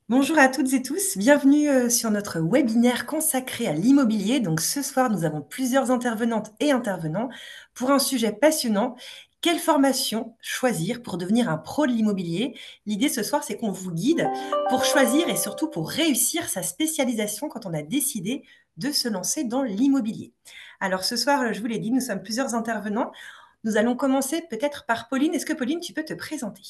Bonjour à toutes et tous, bienvenue sur notre webinaire consacré à l'immobilier. Donc ce soir, nous avons plusieurs intervenantes et intervenants pour un sujet passionnant. Quelle formation choisir pour devenir un pro de l'immobilier? L'idée ce soir, c'est qu'on vous guide pour choisir et surtout pour réussir sa spécialisation quand on a décidé de se lancer dans l'immobilier. Alors ce soir, je vous l'ai dit, nous sommes plusieurs intervenants. Nous allons commencer peut-être par Pauline. Est-ce que Pauline, tu peux te présenter?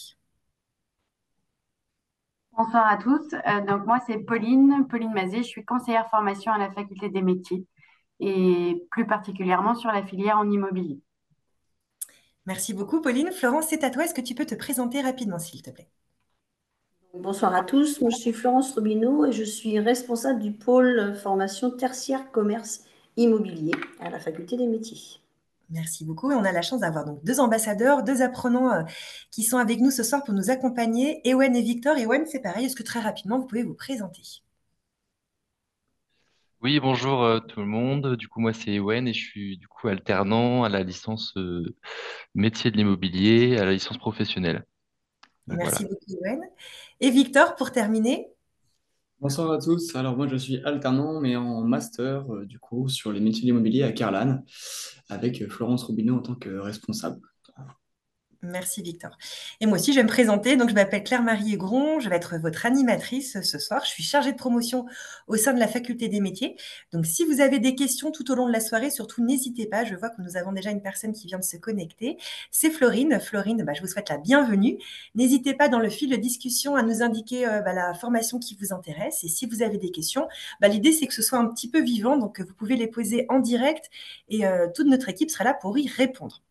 Bonsoir à tous. Donc moi, c'est Pauline Mazet. Je suis conseillère formation à la Faculté des métiers et plus particulièrement sur la filière en immobilier. Merci beaucoup, Pauline. Florence, c'est à toi. Est-ce que tu peux te présenter rapidement, s'il te plaît? Bonsoir à tous, moi je suis Florence Robineau et je suis responsable du pôle formation tertiaire commerce immobilier à la Faculté des métiers. Merci beaucoup. Et on a la chance d'avoir donc deux ambassadeurs, deux apprenants qui sont avec nous ce soir pour nous accompagner, Ewen et Victor. Ewen, c'est pareil. Est-ce que très rapidement, vous pouvez vous présenter? Oui, bonjour tout le monde. Du coup, moi, c'est Ewen et je suis du coup alternant à la licence métier de l'immobilier, à la licence professionnelle. Donc Merci voilà. beaucoup, Ewen. Et Victor, pour terminer. Bonsoir à tous. Alors moi je suis alternant mais en master du coup sur les métiers de l'immobilier à Carlan avec Florence Robineau en tant que responsable. Merci Victor. Et moi aussi, je vais me présenter. Donc, je m'appelle Claire-Marie Aigron. Je vais être votre animatrice ce soir. Je suis chargée de promotion au sein de la Faculté des métiers. Donc, si vous avez des questions tout au long de la soirée, surtout n'hésitez pas. Je vois que nous avons déjà une personne qui vient de se connecter. C'est Florine. Florine, je vous souhaite la bienvenue. N'hésitez pas dans le fil de discussion à nous indiquer la formation qui vous intéresse. Et si vous avez des questions, l'idée c'est que ce soit un petit peu vivant. Donc, vous pouvez les poser en direct et toute notre équipe sera là pour y répondre.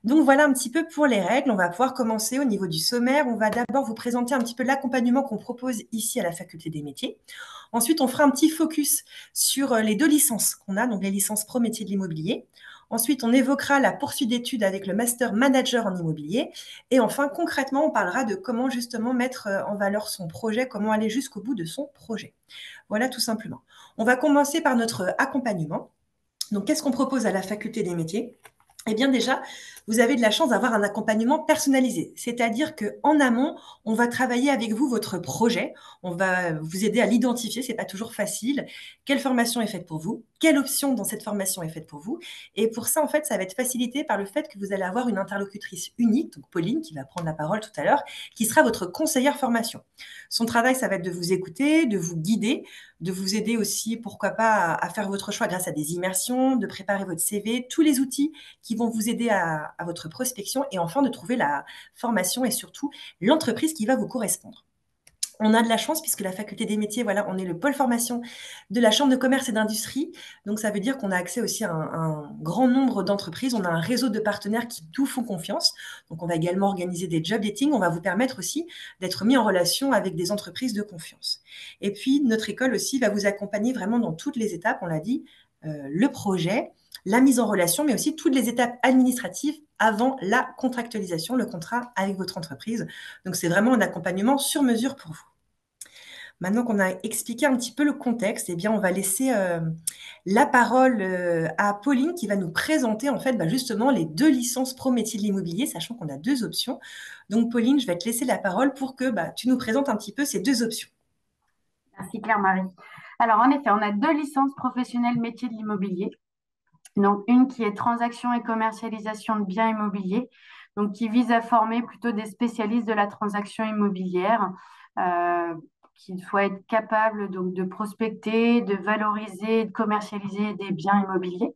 Donc voilà un petit peu pour les règles. On va pouvoir commencer au niveau du sommaire. On va d'abord vous présenter un petit peu l'accompagnement qu'on propose ici à la Faculté des métiers. Ensuite, on fera un petit focus sur les deux licences qu'on a, donc les licences pro métier de l'immobilier. Ensuite, on évoquera la poursuite d'études avec le master manager en immobilier. Et enfin, concrètement, on parlera de comment justement mettre en valeur son projet, comment aller jusqu'au bout de son projet. Voilà tout simplement. On va commencer par notre accompagnement. Donc, qu'est-ce qu'on propose à la Faculté des métiers? Eh bien déjà, vous avez de la chance d'avoir un accompagnement personnalisé. C'est-à-dire qu'en amont, on va travailler avec vous votre projet. On va vous aider à l'identifier. C'est pas toujours facile. Quelle formation est faite pour vous? Quelle option dans cette formation est faite pour vous? Et pour ça, en fait, ça va être facilité par le fait que vous allez avoir une interlocutrice unique, donc Pauline, qui va prendre la parole tout à l'heure, qui sera votre conseillère formation. Son travail, ça va être de vous écouter, de vous guider, de vous aider aussi, pourquoi pas, à faire votre choix grâce à des immersions, de préparer votre CV, tous les outils qui vont vous aider à votre prospection et enfin de trouver la formation et surtout l'entreprise qui va vous correspondre. On a de la chance puisque la faculté des métiers, voilà, on est le pôle formation de la Chambre de commerce et d'industrie. Donc, ça veut dire qu'on a accès aussi à un grand nombre d'entreprises. On a un réseau de partenaires qui nous font confiance. Donc, on va également organiser des job dating. On va vous permettre aussi d'être mis en relation avec des entreprises de confiance. Et puis, notre école aussi va vous accompagner vraiment dans toutes les étapes. On l'a dit, le projet, la mise en relation, mais aussi toutes les étapes administratives avant la contractualisation, le contrat avec votre entreprise. Donc, c'est vraiment un accompagnement sur mesure pour vous. Maintenant qu'on a expliqué un petit peu le contexte, eh bien, on va laisser la parole à Pauline qui va nous présenter en fait justement les deux licences pro métier de l'immobilier, sachant qu'on a deux options. Donc, Pauline, je vais te laisser la parole pour que tu nous présentes un petit peu ces deux options. Merci Claire-Marie. Alors en effet, on a deux licences professionnelles métiers de l'immobilier. Donc une qui est transaction et commercialisation de biens immobiliers, donc qui vise à former plutôt des spécialistes de la transaction immobilière, euh, qui soient être capables donc de prospecter, de valoriser, de commercialiser des biens immobiliers.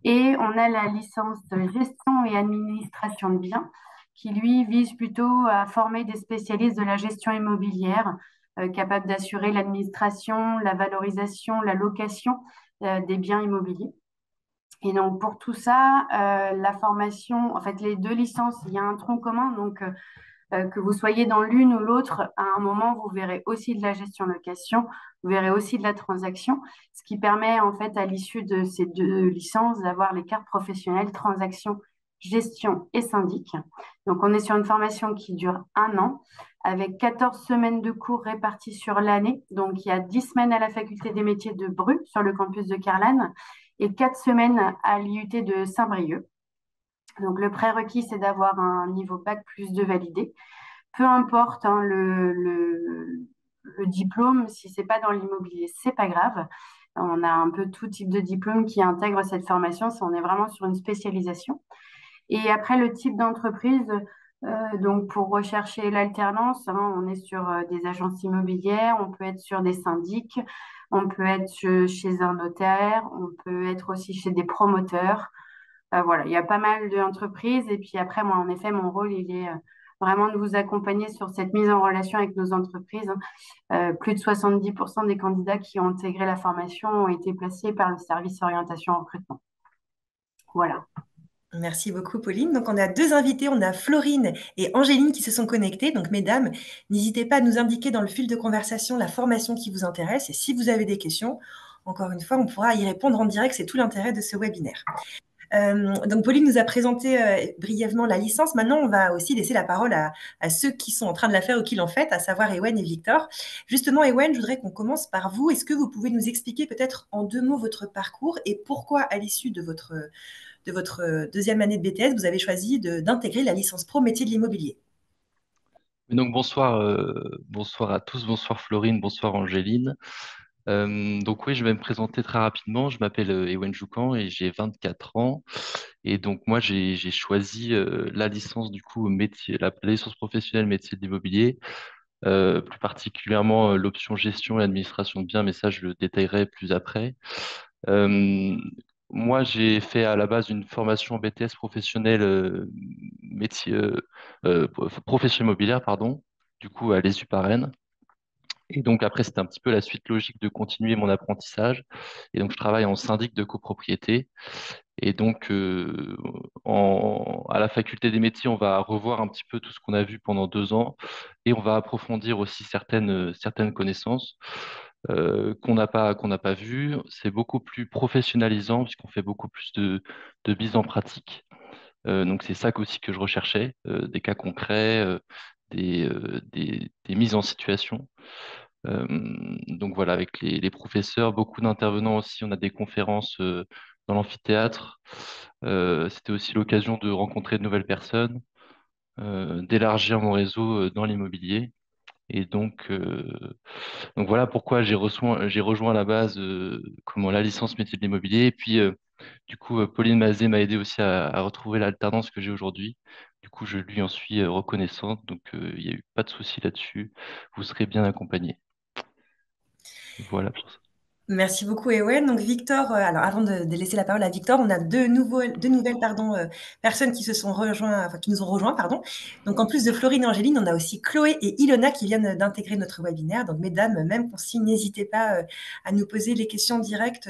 Et on a la licence de gestion et administration de biens qui, lui, vise plutôt à former des spécialistes de la gestion immobilière capables d'assurer l'administration, la valorisation, la location des biens immobiliers. Et donc, pour tout ça, la formation, en fait, les deux licences, il y a un tronc commun. Donc, que vous soyez dans l'une ou l'autre, à un moment, vous verrez aussi de la gestion location, vous verrez aussi de la transaction, ce qui permet en fait à l'issue de ces deux licences d'avoir les cartes professionnelles transaction, gestion et syndic. Donc on est sur une formation qui dure un an avec 14 semaines de cours réparties sur l'année. Donc il y a 10 semaines à la faculté des métiers de Bru sur le campus de Carlane et 4 semaines à l'IUT de Saint-Brieuc. Donc, le prérequis, c'est d'avoir un niveau bac plus 2 validé. Peu importe hein, le diplôme, si c'est pas dans l'immobilier, c'est pas grave. On a un peu tout type de diplôme qui intègre cette formation, si on est vraiment sur une spécialisation. Et après, le type d'entreprise, donc pour rechercher l'alternance, hein, on est sur des agences immobilières, on peut être sur des syndics, on peut être chez un notaire, on peut être aussi chez des promoteurs. Voilà, il y a pas mal d'entreprises. Et puis après, moi, en effet, mon rôle, il est vraiment de vous accompagner sur cette mise en relation avec nos entreprises, hein. Plus de 70% des candidats qui ont intégré la formation ont été placés par le service orientation recrutement. Voilà. Merci beaucoup, Pauline. Donc, on a deux invités. On a Florine et Angéline qui se sont connectées. Donc, mesdames, n'hésitez pas à nous indiquer dans le fil de conversation la formation qui vous intéresse. Et si vous avez des questions, encore une fois, on pourra y répondre en direct. C'est tout l'intérêt de ce webinaire. Donc, Pauline nous a présenté brièvement la licence. Maintenant, on va aussi laisser la parole à ceux qui sont en train de la faire ou qui l'ont faite, à savoir Ewen et Victor. Justement, Ewen, je voudrais qu'on commence par vous. Est-ce que vous pouvez nous expliquer peut-être en 2 mots votre parcours et pourquoi, à l'issue de votre deuxième année de BTS, vous avez choisi d'intégrer la licence pro métier de l'immobilier? Donc bonsoir à tous, bonsoir Florine, bonsoir Angéline. Donc oui, je vais me présenter très rapidement. Je m'appelle Ewen Joukan et j'ai 24 ans. Et donc moi, j'ai choisi la licence du coup métier, la licence professionnelle métier de l'immobilier, plus particulièrement l'option gestion et administration de biens, mais ça je le détaillerai plus après. Euh, Moi, j'ai fait à la base une formation en BTS professionnel métier profession immobilière, pardon, du coup à l'ESU Rennes. Et donc après, c'était un petit peu la suite logique de continuer mon apprentissage. Et donc je travaille en syndic de copropriété. Et donc à la faculté des métiers, on va revoir un petit peu tout ce qu'on a vu pendant 2 ans et on va approfondir aussi certaines connaissances qu'on n'a pas vues. C'est beaucoup plus professionnalisant puisqu'on fait beaucoup plus de mise en pratique. Donc c'est ça aussi que je recherchais, des cas concrets, des mises en situation. Euh, donc voilà, avec les professeurs, beaucoup d'intervenants aussi. On a des conférences dans l'amphithéâtre. C'était aussi l'occasion de rencontrer de nouvelles personnes, d'élargir mon réseau dans l'immobilier. Et donc voilà pourquoi j'ai rejoint à la base comment, la licence métier de l'immobilier. Et puis du coup, Pauline Mazet m'a aidé aussi à retrouver l'alternance que j'ai aujourd'hui. Du coup, je lui en suis reconnaissante. Donc il n'y a eu pas de souci là-dessus. Vous serez bien accompagné. Voilà pour ça. Merci beaucoup, Ewen. Donc, Victor, alors avant de laisser la parole à Victor, on a deux nouvelles pardon, personnes qui se sont rejoints, enfin, qui nous ont rejoints, pardon. Donc, en plus de Florine et Angéline, on a aussi Chloé et Ilona qui viennent d'intégrer notre webinaire. Donc, mesdames, même consigne, n'hésitez pas à nous poser les questions directes.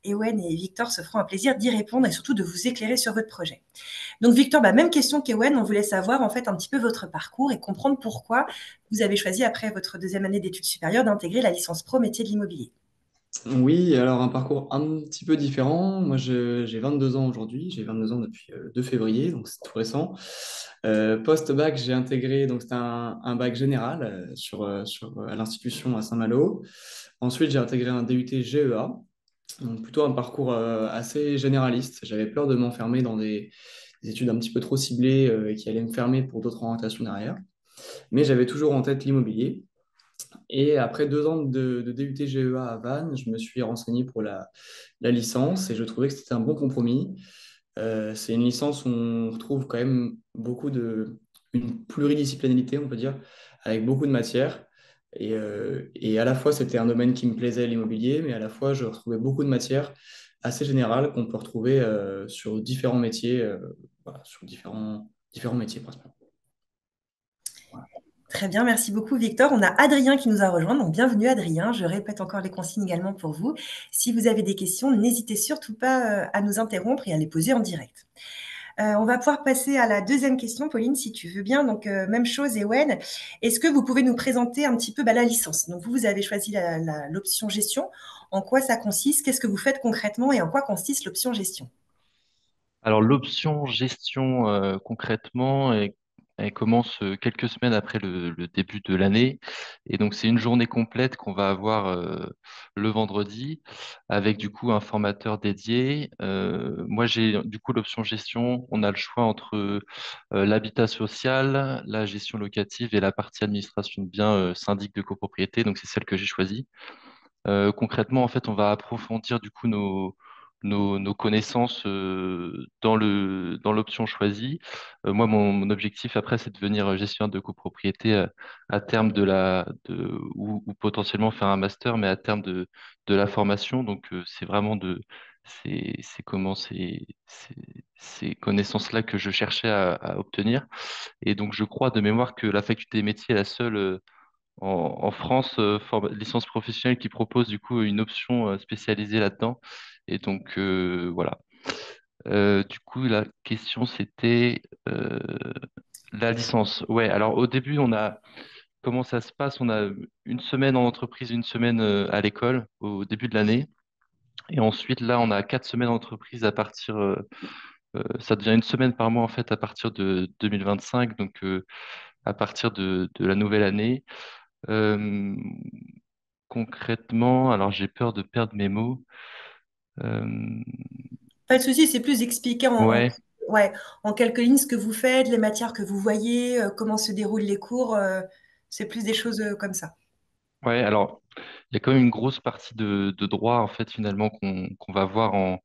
Ewen et Victor se feront un plaisir d'y répondre et surtout de vous éclairer sur votre projet. Donc, Victor, même question qu'Ewen, on voulait savoir en fait un petit peu votre parcours et comprendre pourquoi vous avez choisi, après votre deuxième année d'études supérieures, d'intégrer la licence pro métier de l'immobilier. Oui, alors un parcours un petit peu différent. Moi, j'ai 22 ans aujourd'hui. J'ai 22 ans depuis le 2 février, donc c'est tout récent. Post-bac, j'ai intégré, donc c'était un bac général à l'institution à Saint-Malo. Ensuite, j'ai intégré un DUT GEA, donc plutôt un parcours assez généraliste. J'avais peur de m'enfermer dans des études un petit peu trop ciblées et qui allaient me fermer pour d'autres orientations derrière. Mais j'avais toujours en tête l'immobilier. Et après 2 ans de DUT GEA à Vannes, je me suis renseigné pour la licence et je trouvais que c'était un bon compromis. C'est une licence où on retrouve quand même une pluridisciplinarité, on peut dire, avec beaucoup de matières. Et à la fois, c'était un domaine qui me plaisait, l'immobilier, mais à la fois, je retrouvais beaucoup de matières assez générales qu'on peut retrouver sur différents métiers, voilà, sur différents métiers principalement. Très bien, merci beaucoup Victor. On a Adrien qui nous a rejoint, donc bienvenue Adrien. Je répète encore les consignes également pour vous. Si vous avez des questions, n'hésitez surtout pas à nous interrompre et à les poser en direct. On va pouvoir passer à la deuxième question, Pauline, si tu veux bien. Donc, même chose, Ewen. Est-ce que vous pouvez nous présenter un petit peu la licence? Donc, vous avez choisi l'option gestion. En quoi ça consiste? Qu'est-ce que vous faites concrètement et en quoi consiste l'option gestion? Alors l'option gestion concrètement elle commence quelques semaines après le début de l'année. Et donc, c'est une journée complète qu'on va avoir le vendredi avec du coup un formateur dédié. Moi, j'ai du coup l'option gestion. On a le choix entre l'habitat social, la gestion locative et la partie administration de biens, syndic de copropriété. Donc, c'est celle que j'ai choisie. Concrètement, en fait, on va approfondir du coup nos connaissances dans l'option choisie. Moi, mon objectif après, c'est de devenir gestionnaire de copropriété à terme ou potentiellement faire un master, mais à terme de la formation. Donc, c'est vraiment c'est comment ces connaissances-là que je cherchais à obtenir. Et donc, je crois de mémoire que la faculté des métiers est la seule en France, licence professionnelle qui propose du coup une option spécialisée là-dedans. Et donc voilà. Du coup, la question c'était la licence. Ouais, alors au début, comment ça se passe? On a une semaine en entreprise, une semaine à l'école au début de l'année. Et ensuite, là, on a 4 semaines en entreprise ça devient une semaine par mois en fait à partir de 2025, donc à partir de la nouvelle année. Euh, Concrètement, alors j'ai peur de perdre mes mots. Euh, Pas de souci, c'est plus expliquer ouais, ouais, en quelques lignes ce que vous faites, les matières que vous voyez, comment se déroulent les cours. C'est plus des choses comme ça. ouais. Alors, il y a quand même une grosse partie de droit en fait finalement qu'on va voir en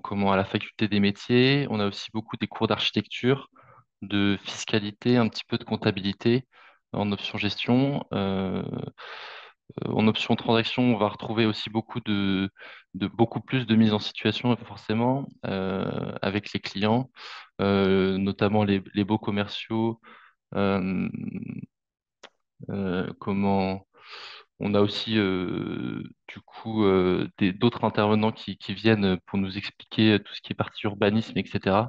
comment à la faculté des métiers. On a aussi beaucoup des cours d'architecture, de fiscalité, un petit peu de comptabilité en option gestion. En option transaction, on va retrouver aussi de beaucoup plus de mise en situation, forcément, avec les clients, notamment les baux commerciaux. euh, comment on a aussi du coup d'autres intervenants qui viennent pour nous expliquer tout ce qui est partie urbanisme, etc.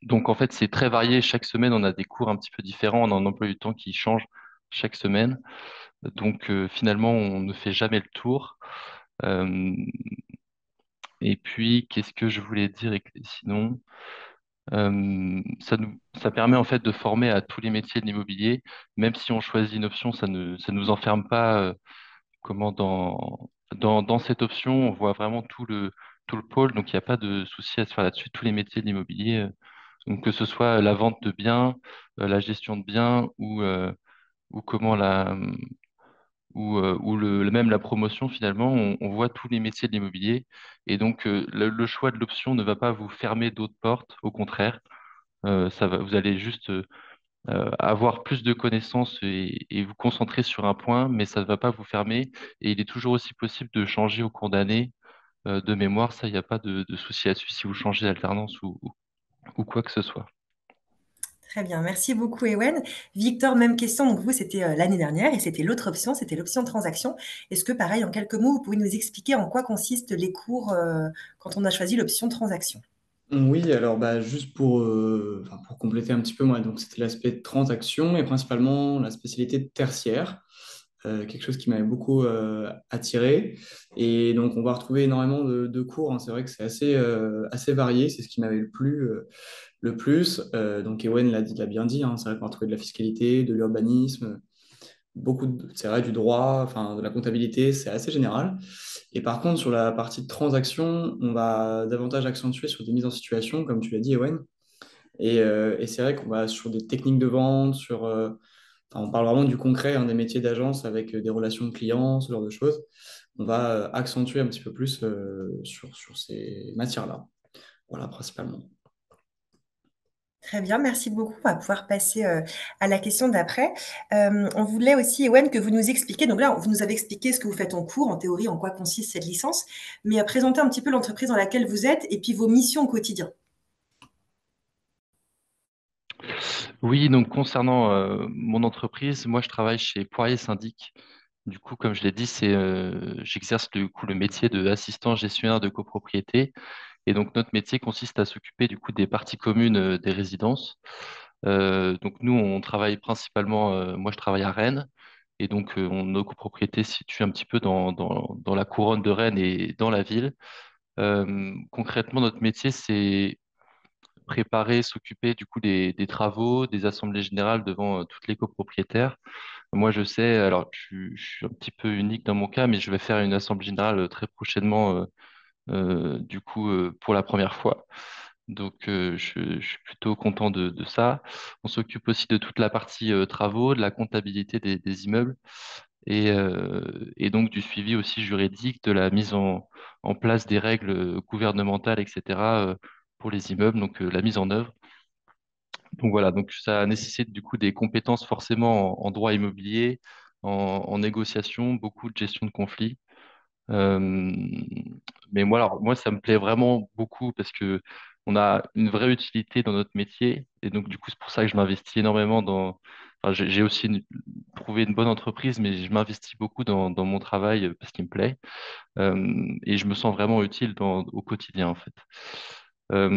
Donc en fait, c'est très varié. Chaque semaine, on a des cours un petit peu différents. On a un emploi du temps qui change chaque semaine. Donc finalement, on ne fait jamais le tour. Euh, et puis, qu'est-ce que je voulais dire sinon? Ça permet en fait de former à tous les métiers de l'immobilier. Même si on choisit une option, ça nous enferme pas. Comment dans cette option, on voit vraiment tout le pôle. Donc, il n'y a pas de souci à se faire là-dessus. Tous les métiers de l'immobilier, donc que ce soit la vente de biens, la gestion de biens ou comment même la promotion, finalement, on voit tous les métiers de l'immobilier. Et donc, le choix de l'option ne va pas vous fermer d'autres portes. Au contraire, vous allez juste avoir plus de connaissances et vous concentrer sur un point, mais ça ne va pas vous fermer. Et il est toujours aussi possible de changer au cours d'année de mémoire. Ça, il n'y a pas de souci là-dessus si vous changez d'alternance ou quoi que ce soit. Très bien, merci beaucoup Ewen. Victor, même question. Donc vous, c'était l'année dernière et c'était l'autre option, c'était l'option transaction. Est-ce que pareil, en quelques mots, vous pouvez nous expliquer en quoi consistent les cours quand on a choisi l'option transaction? Oui, alors bah, juste enfin, pour compléter un petit peu, moi, donc c'était l'aspect transaction et principalement la spécialité tertiaire, quelque chose qui m'avait beaucoup attiré. Et donc on va retrouver énormément de cours, hein. C'est vrai que c'est assez varié, c'est ce qui m'avait le plus. Donc Ewen l'a bien dit, hein. C'est vrai qu'on va trouver de la fiscalité, de l'urbanisme, c'est vrai, du droit, enfin de la comptabilité, c'est assez général. Et par contre, sur la partie de transaction, on va davantage accentuer sur des mises en situation, comme tu l'as dit, Ewen. Et c'est vrai qu'on va sur des techniques de vente, enfin, on parle vraiment du concret, hein, des métiers d'agence avec des relations clients, ce genre de choses. On va accentuer un petit peu plus sur ces matières-là. Voilà, principalement. Très bien, merci beaucoup. On va pouvoir passer à la question d'après. On voulait aussi, Ewen, que vous nous expliquiez, donc là, vous nous avez expliqué ce que vous faites en cours, en théorie, en quoi consiste cette licence, mais à présenter un petit peu l'entreprise dans laquelle vous êtes et puis vos missions au quotidien. Oui, donc concernant mon entreprise, moi je travaille chez Poirier Syndic. Du coup, comme je l'ai dit, j'exerce du coup le métier de assistant gestionnaire de copropriété. Et donc notre métier consiste à s'occuper du coup des parties communes des résidences. Donc nous, on travaille principalement, moi je travaille à Rennes, et donc nos copropriétés se situent un petit peu dans la couronne de Rennes et dans la ville. Concrètement, notre métier, c'est préparer, s'occuper du coup des travaux, des assemblées générales devant toutes les copropriétaires. Moi, je sais, alors je suis un petit peu unique dans mon cas, mais je vais faire une assemblée générale très prochainement, du coup, pour la première fois. Donc, je suis plutôt content de ça. On s'occupe aussi de toute la partie travaux, de la comptabilité des immeubles et donc du suivi aussi juridique, de la mise en place des règles gouvernementales, etc., pour les immeubles, donc la mise en œuvre. Donc voilà, donc ça nécessite du coup des compétences forcément en droit immobilier, en négociation, beaucoup de gestion de conflits. Euh, mais moi, alors, moi, ça me plaît vraiment beaucoup parce que on a une vraie utilité dans notre métier. Et donc, du coup, c'est pour ça que je m'investis énormément dans. Enfin, j'ai aussi trouvé une bonne entreprise, mais je m'investis beaucoup dans mon travail parce qu'il me plaît. Et je me sens vraiment utile au quotidien, en fait. Euh,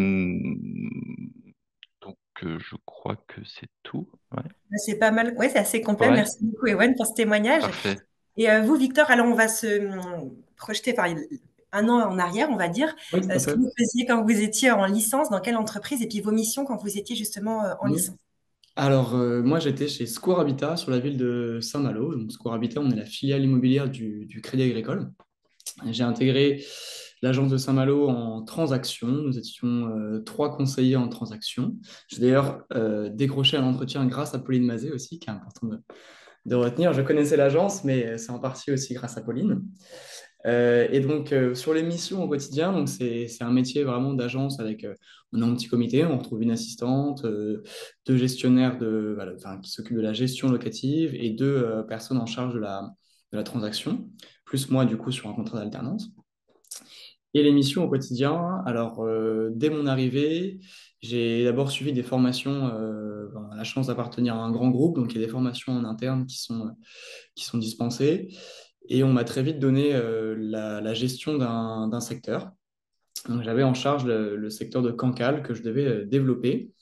donc, je crois que c'est tout. Ouais. C'est pas mal. Oui, c'est assez complet. Ouais, Merci beaucoup, Ewen, pour ce témoignage. parfait. Et vous, Victor, alors on va se projeter par un an en arrière, on va dire, Oui, tout à ce que fait. vous faisiez quand vous étiez en licence, dans quelle entreprise, et puis vos missions quand vous étiez justement en Oui. licence. Alors, moi, j'étais chez Square Habitat sur la ville de Saint-Malo. Donc, Square Habitat, on est la filiale immobilière du Crédit Agricole. J'ai intégré l'agence de Saint-Malo en transaction. Nous étions trois conseillers en transaction. J'ai d'ailleurs décroché un entretien grâce à Pauline Mazet aussi, qui est important de retenir. Je connaissais l'agence, mais c'est en partie aussi grâce à Pauline. Et donc, sur les missions au quotidien, donc c'est un métier vraiment d'agence avec, on a un petit comité, on retrouve une assistante, deux gestionnaires voilà, enfin, qui s'occupent de la gestion locative et deux personnes en charge de la transaction, plus moi, du coup, sur un contrat d'alternance. Et les missions au quotidien, alors, dès mon arrivée, j'ai d'abord suivi des formations, on a la chance d'appartenir à un grand groupe, donc il y a des formations en interne qui sont dispensées. Et on m'a très vite donné la gestion d'un secteur. Donc, j'avais en charge le secteur de Cancale que je devais développer.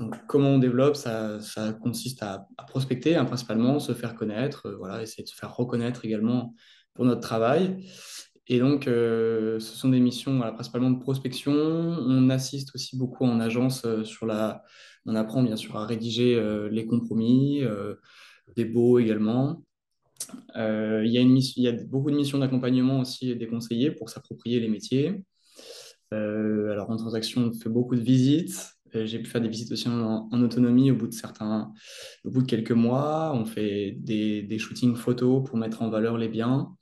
Donc, comment on développe, ça consiste à prospecter, hein, principalement, se faire connaître, voilà, essayer de se faire reconnaître également pour notre travail. Et donc, ce sont des missions voilà, principalement de prospection. On assiste aussi beaucoup en agence On apprend bien sûr à rédiger les compromis, des baux également. Il y a beaucoup de missions d'accompagnement aussi des conseillers pour s'approprier les métiers. Alors en transaction, on fait beaucoup de visites. J'ai pu faire des visites aussi en autonomie au bout de quelques mois. On fait des shootings photos pour mettre en valeur les biens.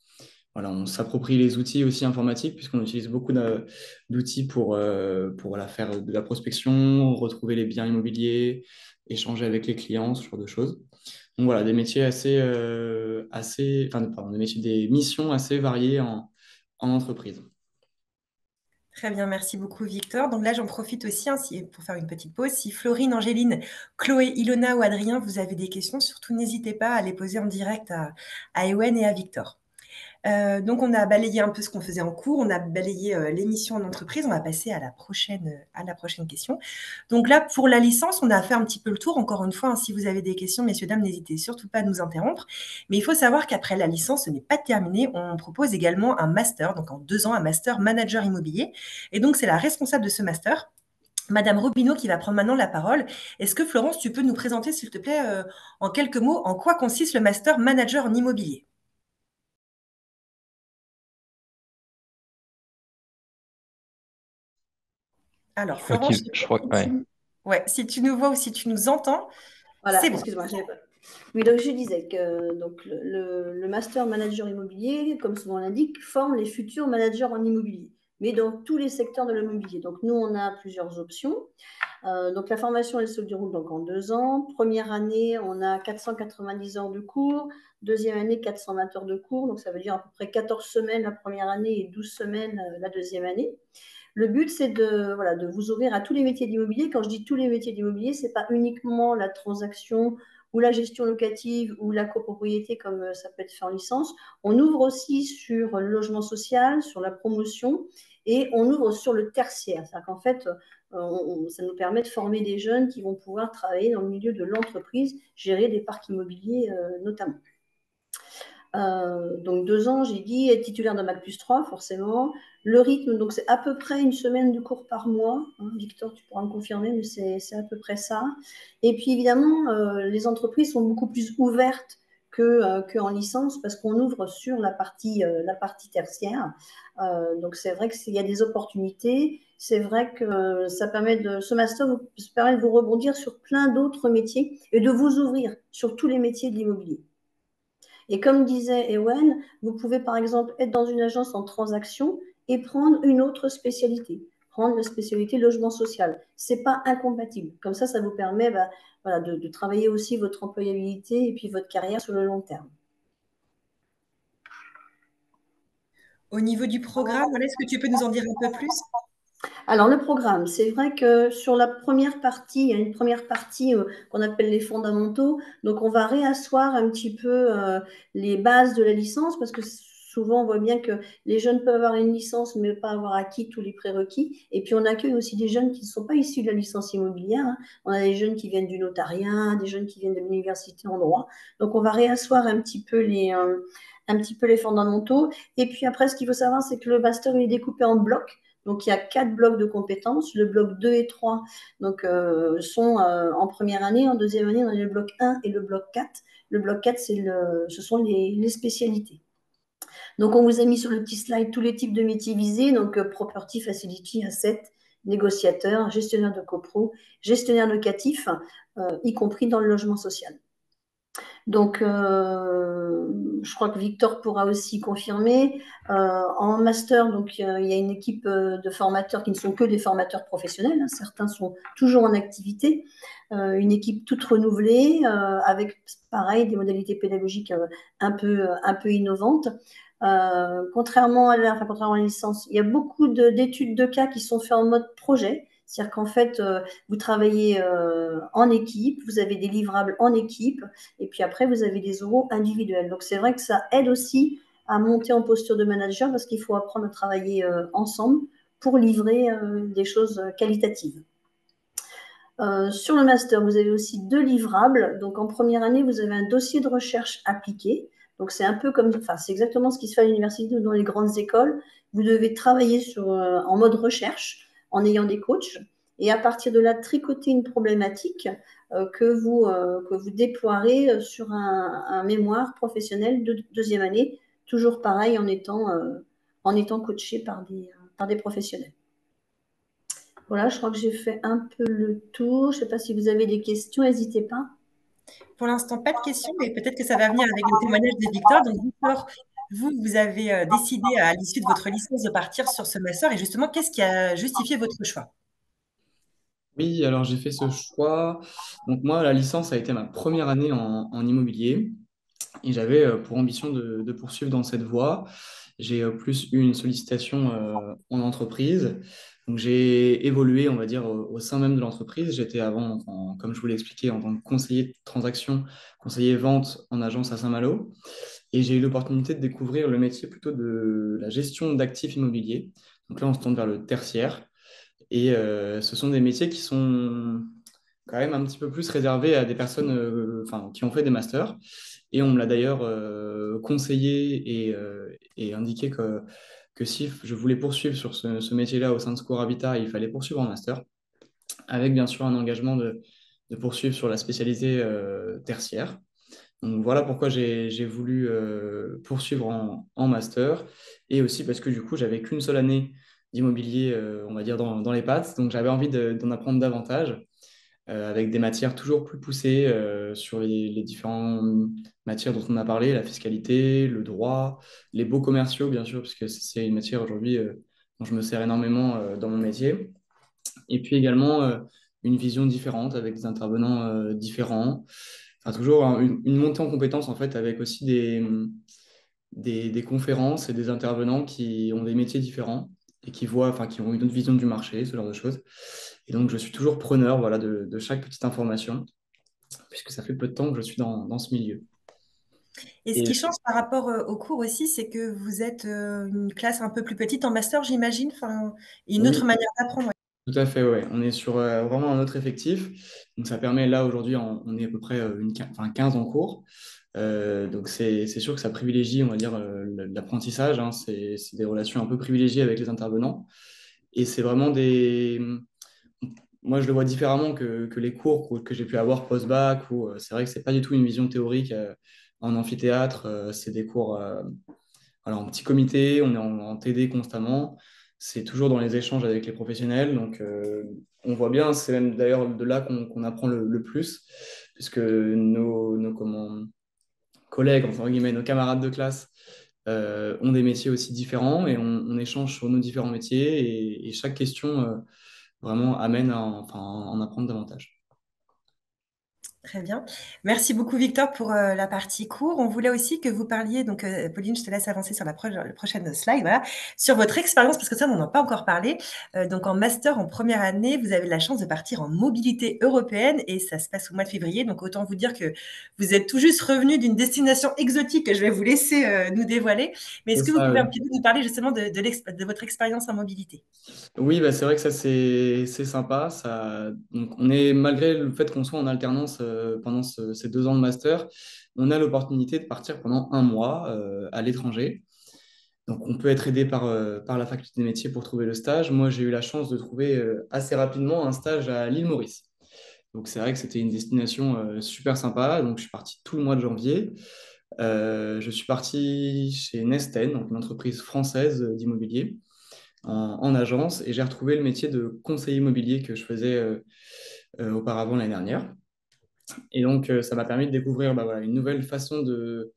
Voilà, on s'approprie les outils aussi informatiques puisqu'on utilise beaucoup d'outils pour voilà, faire de la prospection, retrouver les biens immobiliers, échanger avec les clients, ce genre de choses. Donc voilà, des métiers enfin, pardon, des missions assez variées en entreprise. Très bien, merci beaucoup, Victor. Donc là, j'en profite aussi hein, pour faire une petite pause. Si Florine, Angéline, Chloé, Ilona ou Adrien, vous avez des questions, surtout n'hésitez pas à les poser en direct à Ewen et à Victor. Donc, on a balayé un peu ce qu'on faisait en cours, on a balayé l'émission en entreprise, on va passer à la prochaine question. Donc là, pour la licence, on a fait un petit peu le tour. Encore une fois, hein, si vous avez des questions, messieurs, dames, n'hésitez surtout pas à nous interrompre. Mais il faut savoir qu'après la licence, ce n'est pas terminé. On propose également un master, donc en 2 ans, un master manager immobilier. Et donc, c'est la responsable de ce master, Madame Robineau, qui va prendre maintenant la parole. Est-ce que Florence, tu peux nous présenter, s'il te plaît, en quelques mots, en quoi consiste le master manager en immobilier? Alors, Je crois Florence, je sais je pas crois, si ouais. tu... Ouais, si tu nous vois ou si tu nous entends, Voilà, c'est bon. excuse-moi, j'avais pas. Oui, donc je disais que donc, le master manager immobilier, comme son nom l'indique, forme les futurs managers en immobilier, mais dans tous les secteurs de l'immobilier. Donc nous, on a plusieurs options. Donc la formation, elle se déroule donc en 2 ans. Première année, on a 490 heures de cours. Deuxième année, 420 heures de cours. Donc ça veut dire à peu près 14 semaines la première année et 12 semaines la deuxième année. Le but, c'est voilà, de vous ouvrir à tous les métiers d'immobilier. Quand je dis tous les métiers d'immobilier, ce n'est pas uniquement la transaction ou la gestion locative ou la copropriété comme ça peut être fait en licence. On ouvre aussi sur le logement social, sur la promotion et on ouvre sur le tertiaire. C'est-à-dire qu'en fait, ça nous permet de former des jeunes qui vont pouvoir travailler dans le milieu de l'entreprise, gérer des parcs immobiliers notamment. Donc 2 ans, j'ai dit, être titulaire d'un bac+3, forcément. Le rythme, donc c'est à peu près une semaine de cours par mois, hein. Victor, tu pourras me confirmer, mais c'est à peu près ça. Et puis évidemment, les entreprises sont beaucoup plus ouvertes qu'en licence parce qu'on ouvre sur la partie tertiaire. Donc c'est vrai qu'il y a des opportunités. C'est vrai que ce master vous permet de vous rebondir sur plein d'autres métiers et de vous ouvrir sur tous les métiers de l'immobilier. Et comme disait Ewen, vous pouvez par exemple être dans une agence en transaction et prendre une autre spécialité, prendre la spécialité logement social. C'est pas incompatible. Comme ça vous permet voilà, de travailler aussi votre employabilité et puis votre carrière sur le long terme. Au niveau du programme, voilà, est-ce que tu peux nous en dire un peu plus? Alors, le programme, c'est vrai que sur la première partie, il y a une première partie qu'on appelle les fondamentaux. Donc, on va réasseoir un petit peu les bases de la licence parce que souvent, on voit bien que les jeunes peuvent avoir une licence mais pas avoir acquis tous les prérequis. Et puis, on accueille aussi des jeunes qui ne sont pas issus de la licence immobilière, hein. On a des jeunes qui viennent du notariat, des jeunes qui viennent de l'université en droit. Donc, on va réasseoir un petit peu les fondamentaux. Et puis après, ce qu'il faut savoir, c'est que le master il est découpé en blocs. Donc, il y a 4 blocs de compétences. Le bloc 2 et 3 donc, sont en première année. En deuxième année, on a le bloc 1 et le bloc 4. Le bloc 4, ce sont les spécialités. Donc, on vous a mis sur le petit slide tous les types de métiers visés. Donc, property, facility, asset, négociateur, gestionnaire de copro, gestionnaire locatif, y compris dans le logement social. Donc, je crois que Victor pourra aussi confirmer. En master, donc, il y a une équipe de formateurs qui ne sont que des formateurs professionnels, hein. Certains sont toujours en activité. Une équipe toute renouvelée, avec, pareil, des modalités pédagogiques un peu innovantes. Contrairement à la licence, il y a beaucoup d'études de cas qui sont faites en mode projet. C'est-à-dire qu'en fait, vous travaillez en équipe, vous avez des livrables en équipe, et puis après, vous avez des oraux individuels. Donc, c'est vrai que ça aide aussi à monter en posture de manager parce qu'il faut apprendre à travailler ensemble pour livrer des choses qualitatives. Sur le master, vous avez aussi 2 livrables. Donc, en première année, vous avez un dossier de recherche appliqué. Donc, c'est un peu comme, enfin, c'est exactement ce qui se fait à l'université ou dans les grandes écoles. Vous devez travailler en mode recherche en ayant des coachs. Et à partir de là, tricoter une problématique que vous déploierez sur un mémoire professionnel de deuxième année, toujours pareil en étant coaché par des professionnels. Voilà, je crois que j'ai fait un peu le tour. Je ne sais pas si vous avez des questions, n'hésitez pas. Pour l'instant, pas de questions, mais peut-être que ça va venir avec le témoignage de Victor. Donc, Victor, vous avez décidé à l'issue de votre licence de partir sur ce master. Et justement, qu'est-ce qui a justifié votre choix? Oui, alors j'ai fait ce choix. Donc moi, la licence a été ma première année en immobilier et j'avais pour ambition de poursuivre dans cette voie. J'ai plus eu une sollicitation en entreprise. Donc j'ai évolué, on va dire, au sein même de l'entreprise. J'étais avant, comme je vous l'ai expliqué, en tant que conseiller de transaction, conseiller vente en agence à Saint-Malo. Et j'ai eu l'opportunité de découvrir le métier plutôt de la gestion d'actifs immobiliers. Donc là, on se tourne vers le tertiaire. Et ce sont des métiers qui sont quand même un petit peu plus réservés à des personnes enfin, qui ont fait des masters. Et on me l'a d'ailleurs conseillé et indiqué que si je voulais poursuivre sur ce métier-là au sein de Secours Habitat, il fallait poursuivre en master, avec bien sûr un engagement de poursuivre sur la spécialité tertiaire. Donc voilà pourquoi j'ai voulu poursuivre en master et aussi parce que du coup, j'avais qu'une seule année d'immobilier, on va dire, dans les pattes. Donc j'avais envie d'en apprendre davantage avec des matières toujours plus poussées sur les différentes matières dont on a parlé, la fiscalité, le droit, les baux commerciaux, bien sûr, parce que c'est une matière aujourd'hui dont je me sers énormément dans mon métier. Et puis également une vision différente avec des intervenants différents. Enfin, toujours une montée en compétences en fait avec aussi des conférences et des intervenants qui ont des métiers différents et enfin, qui ont une autre vision du marché, ce genre de choses. Et donc, je suis toujours preneur voilà, de chaque petite information, puisque ça fait peu de temps que je suis dans ce milieu. Et ce qui change par rapport au cours aussi, c'est que vous êtes une classe un peu plus petite en master, j'imagine, enfin, et une Oui, autre manière d'apprendre. tout à fait, ouais. On est sur vraiment un autre effectif. Donc, ça permet, là, aujourd'hui, on est à peu près 15 en cours. Donc c'est sûr que ça privilégie, on va dire, l'apprentissage, hein. C'est des relations un peu privilégiées avec les intervenants. Et c'est vraiment des... Moi, je le vois différemment que les cours que j'ai pu avoir post-bac, où c'est vrai que c'est pas du tout une vision théorique en amphithéâtre. C'est des cours voilà, en petit comité, on est en TD constamment. C'est toujours dans les échanges avec les professionnels. Donc, on voit bien, c'est même d'ailleurs de là qu'on apprend le plus, puisque comment, collègues, enfin, guillemets, nos camarades de classe ont des métiers aussi différents et on échange sur nos différents métiers et chaque question vraiment amène enfin, à en apprendre davantage. Très bien. Merci beaucoup, Victor, pour la partie cours. On voulait aussi que vous parliez, donc Pauline, je te laisse avancer sur la prochaine slide, voilà, sur votre expérience, parce que ça, on n'en a pas encore parlé. Donc, en master, en première année, vous avez la chance de partir en mobilité européenne et ça se passe au mois de février. Donc, autant vous dire que vous êtes tout juste revenu d'une destination exotique que je vais vous laisser nous dévoiler. Mais C'est est-ce que vous ça, pouvez oui. un petit peu nous parler justement de votre expérience en mobilité? Oui, bah, c'est vrai que ça, c'est sympa. Ça, donc, on est, malgré le fait qu'on soit en alternance pendant ces 2 ans de master, on a l'opportunité de partir pendant un mois à l'étranger. Donc, on peut être aidé par la faculté des métiers pour trouver le stage. Moi, j'ai eu la chance de trouver assez rapidement un stage à l'île Maurice. Donc, c'est vrai que c'était une destination super sympa. Donc, je suis parti tout le mois de janvier. Je suis parti chez Nesten, donc une entreprise française d'immobilier en agence et j'ai retrouvé le métier de conseiller immobilier que je faisais auparavant l'année dernière. Et donc, ça m'a permis de découvrir bah, voilà, une nouvelle façon de,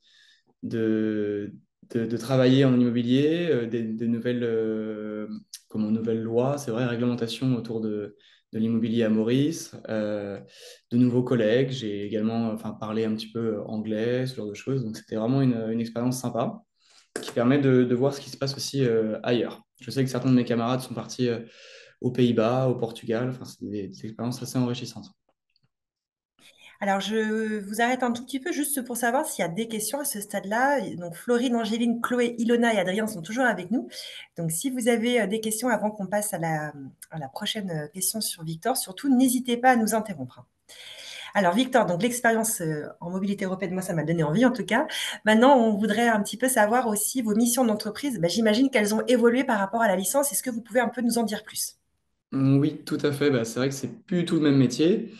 de travailler en immobilier, des nouvelles, nouvelles lois, c'est vrai, réglementations autour de l'immobilier à Maurice, de nouveaux collègues. J'ai également enfin, parlé un petit peu anglais, ce genre de choses. Donc, c'était vraiment une expérience sympa qui permet de voir ce qui se passe aussi ailleurs. Je sais que certains de mes camarades sont partis aux Pays-Bas, au Portugal. Enfin, c'est des expériences assez enrichissantes. Alors, je vous arrête un tout petit peu juste pour savoir s'il y a des questions à ce stade-là. Donc, Florine, Angéline, Chloé, Ilona et Adrien sont toujours avec nous. Donc, si vous avez des questions avant qu'on passe à la prochaine question sur Victor, surtout, n'hésitez pas à nous interrompre. Alors, Victor, donc l'expérience en mobilité européenne, moi, ça m'a donné envie en tout cas. Maintenant, on voudrait un petit peu savoir aussi vos missions d'entreprise. Ben, j'imagine qu'elles ont évolué par rapport à la licence. Est-ce que vous pouvez un peu nous en dire plus? Oui, tout à fait. Bah, c'est vrai que c'est plus du tout le même métier.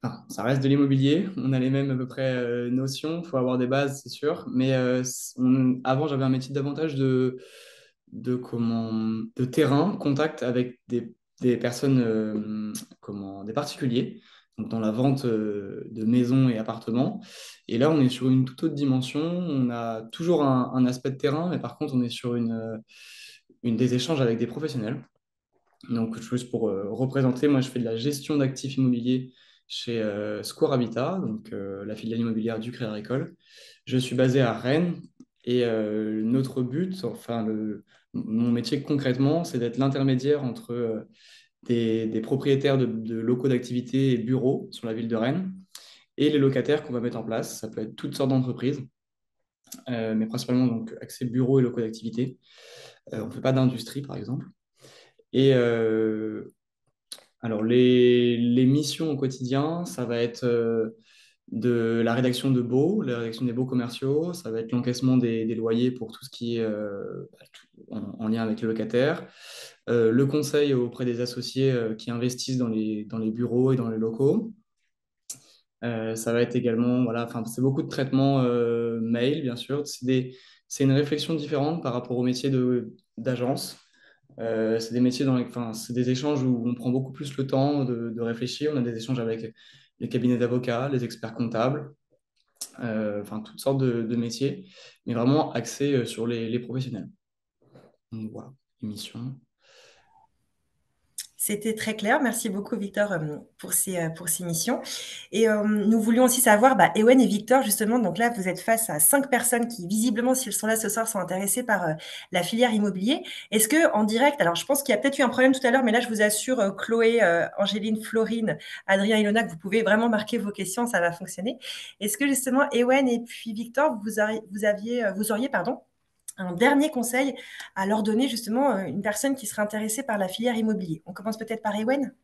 Enfin, ça reste de l'immobilier. On a les mêmes à peu près notions. Il faut avoir des bases, c'est sûr. Mais avant, j'avais un métier davantage de terrain, contact avec des personnes, des particuliers, donc dans la vente de maisons et appartements. Et là, on est sur une toute autre dimension. On a toujours un aspect de terrain, mais par contre, on est sur des échanges avec des professionnels. Donc, juste pour représenter, moi, je fais de la gestion d'actifs immobiliers chez Square Habitat, donc la filiale immobilière du Crédit Agricole. Je suis basé à Rennes et notre but, enfin, mon métier concrètement, c'est d'être l'intermédiaire entre des propriétaires de locaux d'activité et bureaux sur la ville de Rennes et les locataires qu'on va mettre en place. Ça peut être toutes sortes d'entreprises, mais principalement donc accès bureaux et locaux d'activité. On ne fait pas d'industrie, par exemple. Et alors, les missions au quotidien, ça va être de la rédaction de baux, la rédaction des baux commerciaux, ça va être l'encaissement des loyers pour tout ce qui est en lien avec les locataires, le conseil auprès des associés qui investissent dans les bureaux et dans les locaux. Ça va être également, voilà, enfin, c'est beaucoup de traitements mail, bien sûr. C'est une réflexion différente par rapport au métier d'agence. C'est des métiers enfin, c'est des échanges où on prend beaucoup plus le temps de réfléchir. On a des échanges avec les cabinets d'avocats, les experts comptables, enfin toutes sortes de métiers, mais vraiment axés sur les professionnels. Donc voilà, émission. C'était très clair. Merci beaucoup, Victor, pour ces missions. Et nous voulions aussi savoir, bah, Ewen et Victor, justement, donc là, vous êtes face à 5 personnes qui, visiblement, si elles sont là ce soir, sont intéressées par la filière immobilier. Est-ce que en direct, alors je pense qu'il y a peut-être eu un problème tout à l'heure, mais là, je vous assure, Chloé, Angéline, Florine, Adrien, Ilona, que vous pouvez vraiment marquer vos questions, ça va fonctionner. Est-ce que justement, Ewen et puis Victor, vous auriez, pardon, un dernier conseil à leur donner justement une personne qui serait intéressée par la filière immobilier? On commence peut-être par Ewen.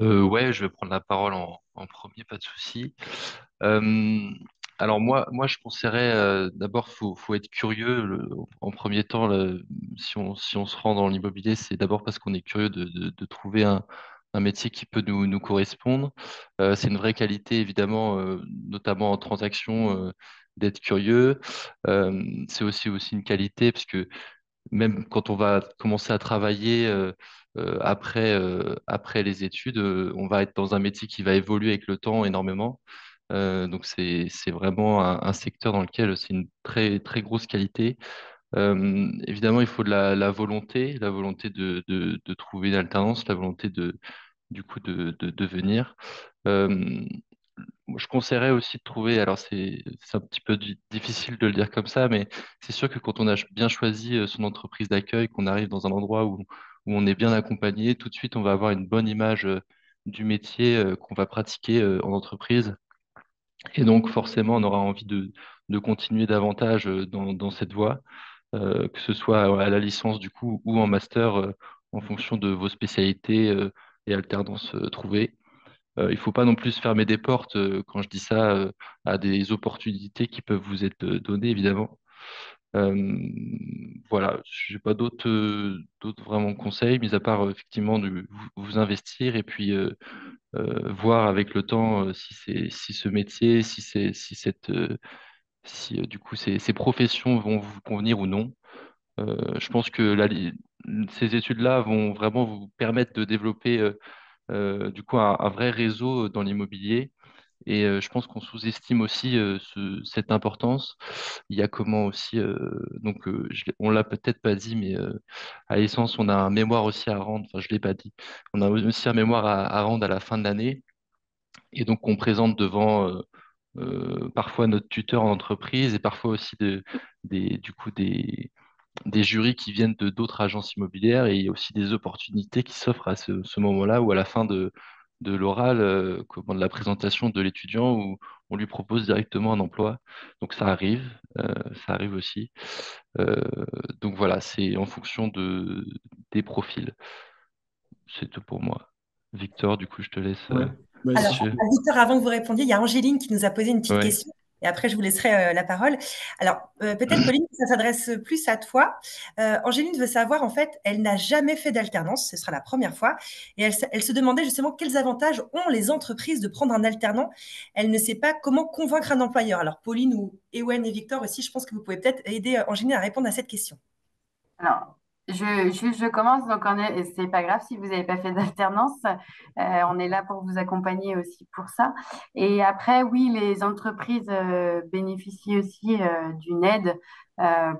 Ouais, je vais prendre la parole en premier, pas de souci. Euh, Alors moi, je conseillerais d'abord, faut être curieux en premier temps. Si on se rend dans l'immobilier, c'est d'abord parce qu'on est curieux de trouver un métier qui peut nous correspondre. C'est une vraie qualité, évidemment, notamment en transaction, d'être curieux. C'est aussi une qualité parce que même quand on va commencer à travailler après les études, on va être dans un métier qui va évoluer avec le temps énormément. Donc c'est vraiment un secteur dans lequel c'est une très très grosse qualité. Évidemment, il faut de la volonté de trouver une alternance, la volonté du coup de venir. Euh, je conseillerais aussi de trouver, alors c'est un petit peu difficile de le dire comme ça, mais c'est sûr que quand on a bien choisi son entreprise d'accueil, qu'on arrive dans un endroit où on est bien accompagné, tout de suite on va avoir une bonne image du métier qu'on va pratiquer en entreprise. Et donc forcément on aura envie de continuer davantage dans cette voie, que ce soit à la licence du coup ou en master en fonction de vos spécialités et alternances trouvées. Il faut pas non plus se fermer des portes quand je dis ça à des opportunités qui peuvent vous être données, évidemment. Euh, voilà, j'ai pas d'autres vraiment conseils, mis à part effectivement de vous investir et puis voir avec le temps si ce métier, si du coup ces professions vont vous convenir ou non. Je pense que ces études-là vont vraiment vous permettre de développer du coup un vrai réseau dans l'immobilier. Et je pense qu'on sous-estime aussi cette importance. Il y a comment aussi, donc on l'a peut-être pas dit, mais à l'essence, on a un mémoire aussi à rendre. Enfin, je l'ai pas dit. On a aussi un mémoire à rendre à la fin de l'année, et donc on présente devant parfois notre tuteur en entreprise et parfois aussi du coup des jurys qui viennent de d'autres agences immobilières, et il y a aussi des opportunités qui s'offrent à ce moment-là ou à la fin de l'oral, comment, de la présentation de l'étudiant où on lui propose directement un emploi. Donc ça arrive aussi. Euh, donc voilà, c'est en fonction des profils. C'est tout pour moi. Victor, du coup, je te laisse Ouais. Bah, si Alors, je... Victor, avant que vous répondiez, il y a Angéline qui nous a posé une petite Ouais. question. Et après, je vous laisserai la parole. Alors, peut-être, Pauline, ça s'adresse plus à toi. Angéline veut savoir, en fait, elle n'a jamais fait d'alternance, ce sera la première fois. Et elle se demandait justement quels avantages ont les entreprises de prendre un alternant. Elle ne sait pas comment convaincre un employeur. Alors, Pauline ou Ewen et Victor aussi, je pense que vous pouvez peut-être aider Angéline à répondre à cette question. Alors, je commence, donc c'est pas grave si vous n'avez pas fait d'alternance. On est là pour vous accompagner aussi pour ça. Et après, oui, les entreprises bénéficient aussi d'une aide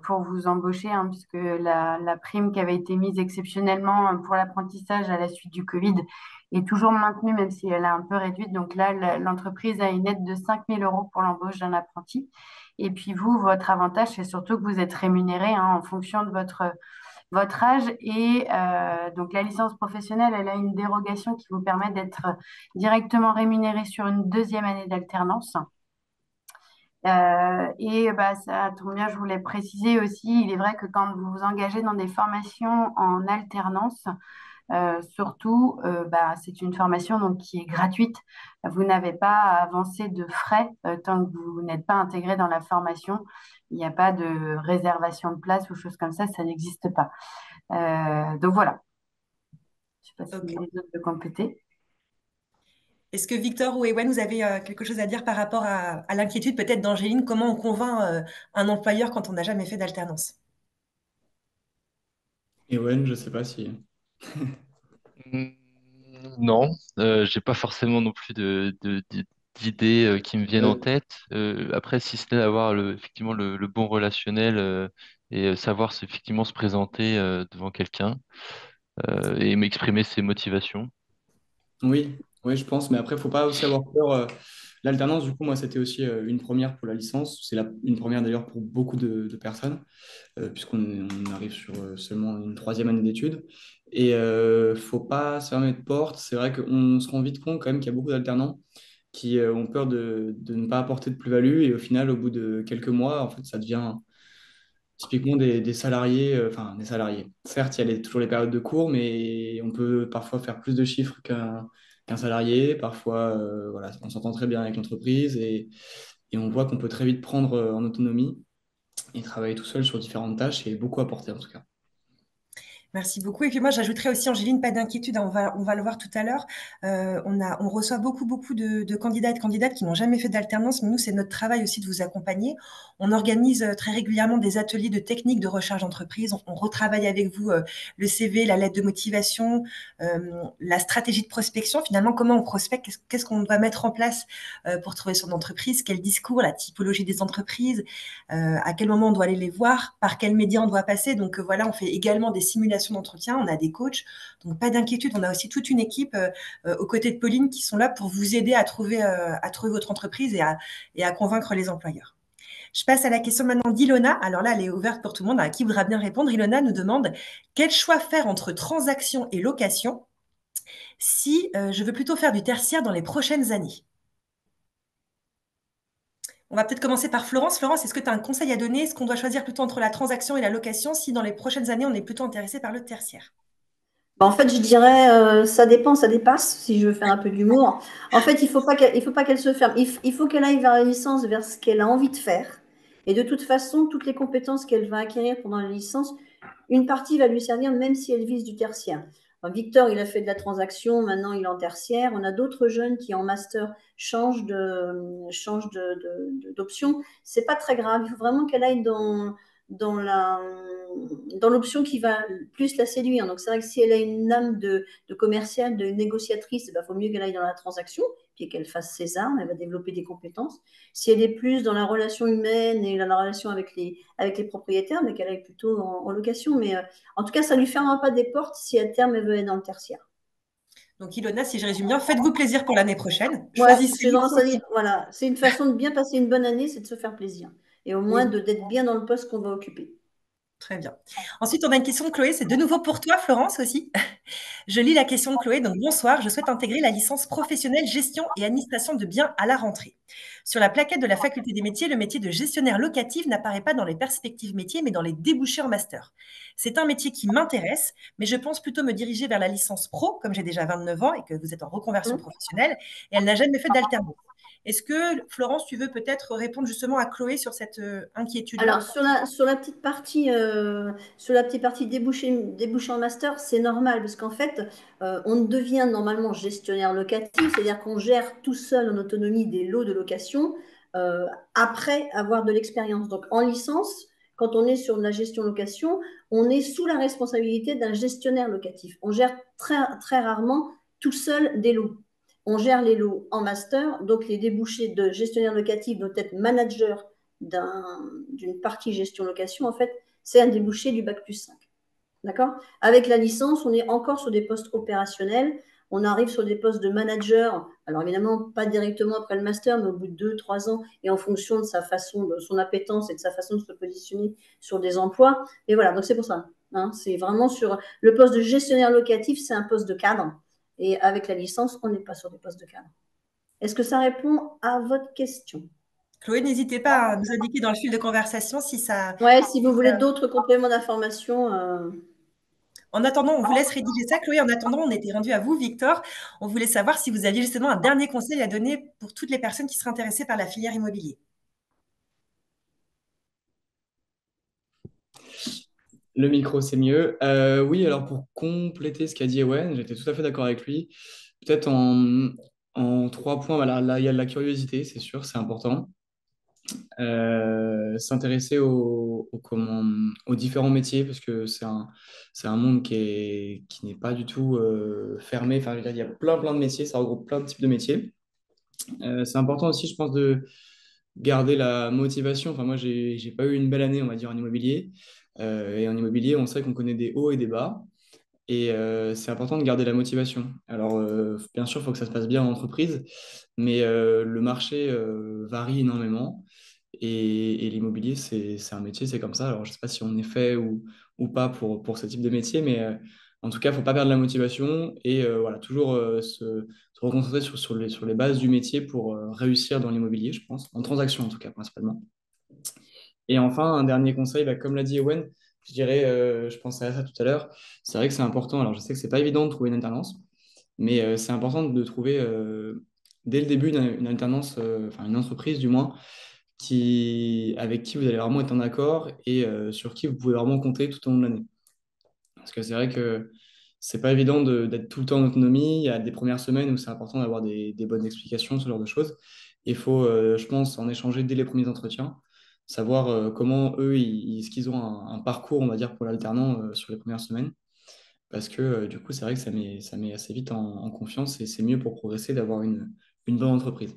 pour vous embaucher, hein, puisque la prime qui avait été mise exceptionnellement pour l'apprentissage à la suite du Covid est toujours maintenue, même si elle est un peu réduite. Donc là, l'entreprise a une aide de 5 000 € pour l'embauche d'un apprenti. Et puis vous, votre avantage, c'est surtout que vous êtes rémunéré, hein, en fonction de votre âge. Et donc la licence professionnelle, elle a une dérogation qui vous permet d'être directement rémunéré sur une deuxième année d'alternance. Et bah, ça tombe bien, je voulais préciser aussi, il est vrai que quand vous vous engagez dans des formations en alternance, surtout, bah, c'est une formation donc, qui est gratuite. Vous n'avez pas à avancer de frais tant que vous n'êtes pas intégré dans la formation. Il n'y a pas de réservation de place ou choses comme ça n'existe pas. Donc voilà, je ne sais pas si Ok. les autres veulent compléter. Est-ce que Victor ou Ewen, vous avez quelque chose à dire par rapport à l'inquiétude peut-être d'Angéline, comment on convainc un employeur quand on n'a jamais fait d'alternance? Et ouais, je sais pas si... Mm, non, j'ai pas forcément non plus d'idées qui me viennent en Euh, tête. Après, si ce n'est d'avoir effectivement le bon relationnel et savoir effectivement se présenter devant quelqu'un et m'exprimer ses motivations. Oui, oui, je pense, mais après, faut pas aussi avoir peur. L'alternance, du coup, moi, c'était aussi une première pour la licence. C'est une première d'ailleurs pour beaucoup de personnes, puisqu'on arrive sur seulement une troisième année d'études. Et faut pas se fermer de porte. C'est vrai qu'on se rend vite compte quand même qu'il y a beaucoup d'alternants qui ont peur de ne pas apporter de plus-value. Et au final, au bout de quelques mois, en fait, ça devient typiquement des salariés, enfin des salariés. Certes, il y a toujours les périodes de cours, mais on peut parfois faire plus de chiffres qu'un salarié. Parfois, voilà, on s'entend très bien avec l'entreprise et on voit qu'on peut très vite prendre en autonomie et travailler tout seul sur différentes tâches et beaucoup apporter en tout cas. Merci beaucoup. Et puis moi, j'ajouterais aussi, Angéline, pas d'inquiétude, hein, on va le voir tout à l'heure. On reçoit beaucoup de candidats et de candidates qui n'ont jamais fait d'alternance, mais nous, c'est notre travail aussi de vous accompagner. On organise très régulièrement des ateliers de techniques de recherche d'entreprise. On retravaille avec vous le CV, la lettre de motivation, la stratégie de prospection. Finalement, comment on prospecte, qu'est-ce qu'on doit mettre en place pour trouver son entreprise, quel discours, la typologie des entreprises, à quel moment on doit aller les voir, par quels médias on doit passer. Donc voilà, on fait également des simulations d'entretien, on a des coachs, donc pas d'inquiétude, on a aussi toute une équipe aux côtés de Pauline qui sont là pour vous aider à trouver votre entreprise et à convaincre les employeurs. Je passe à la question maintenant d'Ilona. Alors là, elle est ouverte pour tout le monde. À qui voudra bien répondre? Ilona nous demande quel choix faire entre transaction et location si je veux plutôt faire du tertiaire dans les prochaines années. On va peut-être commencer par Florence. Florence, est-ce que tu as un conseil à donner? Est-ce qu'on doit choisir plutôt entre la transaction et la location si dans les prochaines années, on est plutôt intéressé par le tertiaire? Bah, en fait, je dirais, ça dépend, ça dépasse, si je veux faire un peu d'humour. En fait, il faut pas qu'elle se ferme. Il faut qu'elle aille vers la licence, vers ce qu'elle a envie de faire. Et de toute façon, toutes les compétences qu'elle va acquérir pendant la licence, une partie va lui servir même si elle vise du tertiaire. Alors, Victor, il a fait de la transaction, maintenant il est en tertiaire. On a d'autres jeunes qui en master d'option. C'est pas très grave. Il faut vraiment qu'elle aille dans la, dans l'option qui va plus la séduire. Donc, c'est vrai que si elle a une âme de commerciale, de négociatrice, il faut mieux qu'elle aille dans la transaction, puis qu'elle fasse ses armes, elle va développer des compétences. Si elle est plus dans la relation humaine et dans la relation avec les propriétaires, mais qu'elle aille plutôt en location. Mais en tout cas, ça ne lui fermera pas des portes si à terme elle veut être dans le tertiaire. Donc, Ilona, si je résume bien, faites-vous plaisir pour l'année prochaine. Ouais, Choisissez. j'ai tendance à dire, voilà, c'est une façon de bien passer une bonne année, c'est de se faire plaisir. Et au moins Oui, d'être bien dans le poste qu'on va occuper. très bien. Ensuite, on a une question de Chloé. C'est de nouveau pour toi, Florence, aussi. Je lis la question de Chloé. Donc, bonsoir. Je souhaite intégrer la licence professionnelle gestion et administration de biens à la rentrée. Sur la plaquette de la faculté des métiers, le métier de gestionnaire locatif n'apparaît pas dans les perspectives métiers, mais dans les débouchés en master. C'est un métier qui m'intéresse, mais je pense plutôt me diriger vers la licence pro, comme j'ai déjà 29 ans et que vous êtes en reconversion professionnelle, et elle n'a jamais fait d'alternance. Est-ce que, Florence, tu veux peut-être répondre justement à Chloé sur cette inquiétude-là? Alors, sur la petite partie débouché en master, c'est normal parce qu'en fait, on devient normalement gestionnaire locatif, c'est-à-dire qu'on gère tout seul en autonomie des lots de location euh, après avoir de l'expérience. Donc, en licence, quand on est sur de la gestion location, on est sous la responsabilité d'un gestionnaire locatif. On gère très, très rarement tout seul des lots. On gère les lots en master, donc les débouchés de gestionnaire locatif doivent être manager d'une partie gestion location, en fait, c'est un débouché du bac plus 5. D'accord? Avec la licence, on est encore sur des postes opérationnels. On arrive sur des postes de manager. Alors évidemment, pas directement après le master, mais au bout de 2, 3 ans, et en fonction de sa façon, de son appétence et de sa façon de se positionner sur des emplois. Et voilà, donc c'est pour ça. Hein, c'est vraiment sur le poste de gestionnaire locatif, c'est un poste de cadre. Et avec la licence, on n'est pas sur des postes de cadre. Est-ce que ça répond à votre question? Chloé, n'hésitez pas à nous indiquer dans le fil de conversation si ça. Ouais, si vous voulez d'autres compléments d'information. En attendant, on vous laisse rédiger ça. Chloé, en attendant, on était rendu à vous, Victor. On voulait savoir si vous aviez justement un dernier conseil à donner pour toutes les personnes qui seraient intéressées par la filière immobilier. Le micro, c'est mieux. Oui, alors pour compléter ce qu'a dit Ewen, j'étais tout à fait d'accord avec lui. Peut-être en 3 points, voilà, là, il y a de la curiosité, c'est sûr, c'est important. S'intéresser aux différents métiers, parce que c'est un monde qui n'est pas du tout fermé. Enfin, je veux dire, il y a plein de métiers, ça regroupe plein de types de métiers. C'est important aussi, je pense, de garder la motivation. Enfin, moi, j'ai pas eu une belle année, on va dire, en immobilier. Et en immobilier, on sait qu'on connaît des hauts et des bas. Et c'est important de garder la motivation. Alors, bien sûr, il faut que ça se passe bien en entreprise, mais le marché varie énormément. Et l'immobilier, c'est un métier, c'est comme ça. Alors, je ne sais pas si on est fait ou pas pour ce type de métier, mais en tout cas, il ne faut pas perdre la motivation et voilà, toujours se reconcentrer sur les bases du métier pour réussir dans l'immobilier, je pense, en transaction en tout cas, principalement. Et enfin, un dernier conseil, bah, comme l'a dit Owen, je dirais, je pensais à ça tout à l'heure, c'est vrai que c'est important. Alors, je sais que c'est pas évident de trouver une alternance, mais c'est important de trouver dès le début une alternance, enfin une entreprise du moins, avec qui vous allez vraiment être en accord et sur qui vous pouvez vraiment compter tout au long de l'année. Parce que c'est vrai que c'est pas évident d'être tout le temps en autonomie. Il y a des premières semaines où c'est important d'avoir des bonnes explications, ce genre de choses. Il faut, je pense, en échanger dès les premiers entretiens, savoir comment eux, est-ce qu'ils ont un parcours, on va dire, pour l'alternant sur les premières semaines. Parce que du coup, c'est vrai que ça met assez vite en confiance et c'est mieux pour progresser d'avoir une bonne entreprise.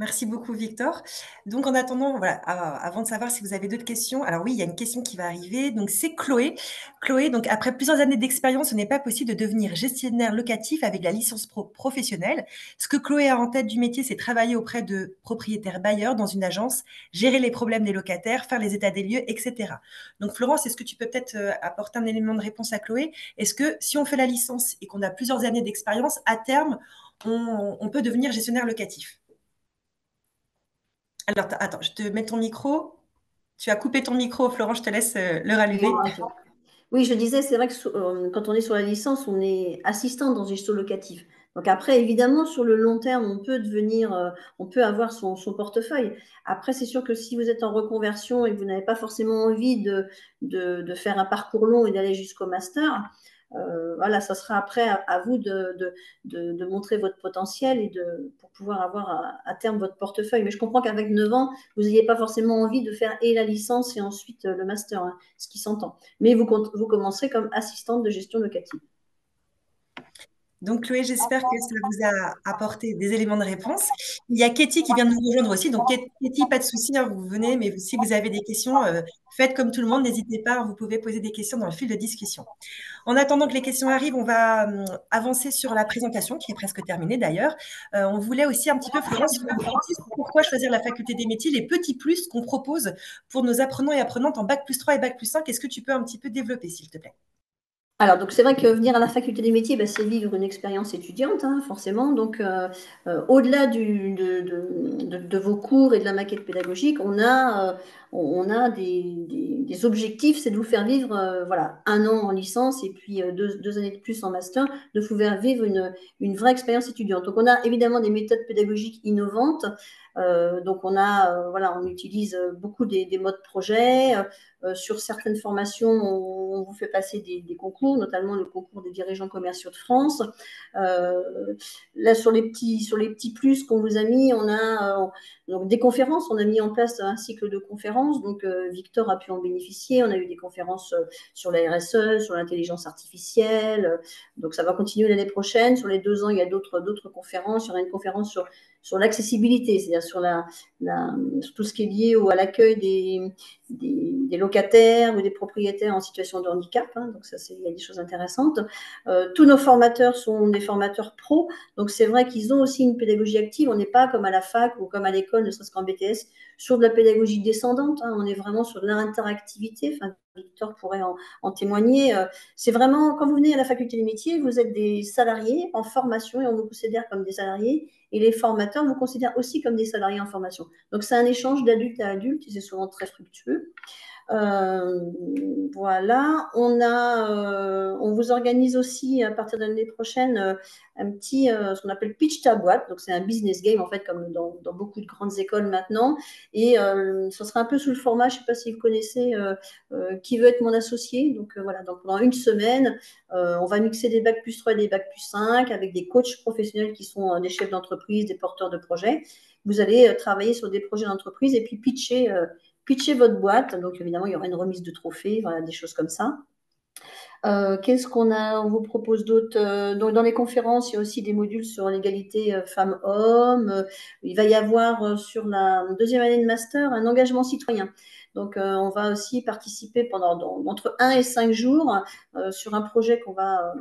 Merci beaucoup, Victor. Donc, en attendant, voilà, avant de savoir si vous avez d'autres questions, alors oui, il y a une question qui va arriver. Donc, c'est Chloé. Chloé, donc, après plusieurs années d'expérience, ce n'est pas possible de devenir gestionnaire locatif avec la licence professionnelle. Ce que Chloé a en tête du métier, c'est travailler auprès de propriétaires bailleurs dans une agence, gérer les problèmes des locataires, faire les états des lieux, etc. Donc, Florence, est-ce que tu peux peut-être apporter un élément de réponse à Chloé? Est-ce que si on fait la licence et qu'on a plusieurs années d'expérience, à terme, on peut devenir gestionnaire locatif? Alors, attends, je te mets ton micro. Tu as coupé ton micro, Florence, je te laisse le rallumer. Oui, je disais, c'est vrai que quand on est sur la licence, on est assistant dans gestion locative. Donc après, évidemment, sur le long terme, on peut devenir, on peut avoir son portefeuille. Après, c'est sûr que si vous êtes en reconversion et que vous n'avez pas forcément envie de faire un parcours long et d'aller jusqu'au master, voilà, ça sera après à vous de montrer votre potentiel pour pouvoir avoir à terme votre portefeuille. Mais je comprends qu'avec 9 ans, vous n'ayez pas forcément envie de faire et la licence et ensuite le master, hein, ce qui s'entend. Mais vous commencerez comme assistante de gestion locative. Donc, Chloé, j'espère que ça vous a apporté des éléments de réponse. Il y a Katie qui vient de nous rejoindre aussi. Donc, Katie, pas de souci, hein, vous venez, mais si vous avez des questions, faites comme tout le monde, n'hésitez pas, vous pouvez poser des questions dans le fil de discussion. En attendant que les questions arrivent, on va avancer sur la présentation, qui est presque terminée d'ailleurs. On voulait aussi un petit peu, Florence, pourquoi choisir la faculté des métiers, les petits plus qu'on propose pour nos apprenants et apprenantes en Bac+3 et Bac+5. Est-ce que tu peux un petit peu développer, s'il te plaît? Alors, donc c'est vrai que venir à la faculté des métiers, c'est vivre une expérience étudiante, hein, forcément. Donc, au-delà de vos cours et de la maquette pédagogique, on a des objectifs, c'est de vous faire vivre voilà, 1 an en licence et puis 2 années de plus en master, de vous faire vivre une vraie expérience étudiante. Donc, on a évidemment des méthodes pédagogiques innovantes. Donc, on utilise beaucoup des modes projet. Sur certaines formations, on vous fait passer des concours, notamment le concours des dirigeants commerciaux de France. Là, sur les petits plus qu'on vous a mis, on a donc des conférences. On a mis en place un cycle de conférences. Donc, Victor a pu en bénéficier. On a eu des conférences sur la RSE, sur l'intelligence artificielle. Donc, ça va continuer l'année prochaine. Sur les 2 ans, il y a d'autres conférences. Il y aura une conférence sur l'accessibilité, c'est-à-dire sur tout ce qui est lié à l'accueil des locataires ou des propriétaires en situation de handicap. Hein, donc, il y a des choses intéressantes. Tous nos formateurs sont des formateurs pros. Donc, c'est vrai qu'ils ont aussi une pédagogie active. On n'est pas comme à la fac ou comme à l'école, ne serait-ce qu'en BTS, sur de la pédagogie descendante. Hein, on est vraiment sur de l'interactivité. Enfin, Victor pourrait en témoigner. C'est vraiment, quand vous venez à la faculté des métiers, vous êtes des salariés en formation et on vous considère comme des salariés. Et les formateurs vous considèrent aussi comme des salariés en formation. Donc, c'est un échange d'adulte à adulte et c'est souvent très fructueux. Voilà, on vous organise aussi à partir de l'année prochaine un petit, ce qu'on appelle pitch ta boîte. Donc, c'est un business game en fait, comme dans beaucoup de grandes écoles maintenant. Et ce sera un peu sous le format, je ne sais pas si vous connaissez Qui veut être mon associé. Donc, voilà, donc pendant une semaine, on va mixer des Bac+3 et des Bac+5 avec des coachs professionnels qui sont des chefs d'entreprise, des porteurs de projets. Vous allez travailler sur des projets d'entreprise et puis pitcher votre boîte. Donc, évidemment, il y aura une remise de trophée, voilà, des choses comme ça. Qu'est-ce qu'on a? On vous propose d'autres. Donc, dans les conférences, il y a aussi des modules sur l'égalité femmes-hommes. Il va y avoir sur la 2e année de master un engagement citoyen. Donc, on va aussi participer entre 1 et 5 jours sur un projet qu'on va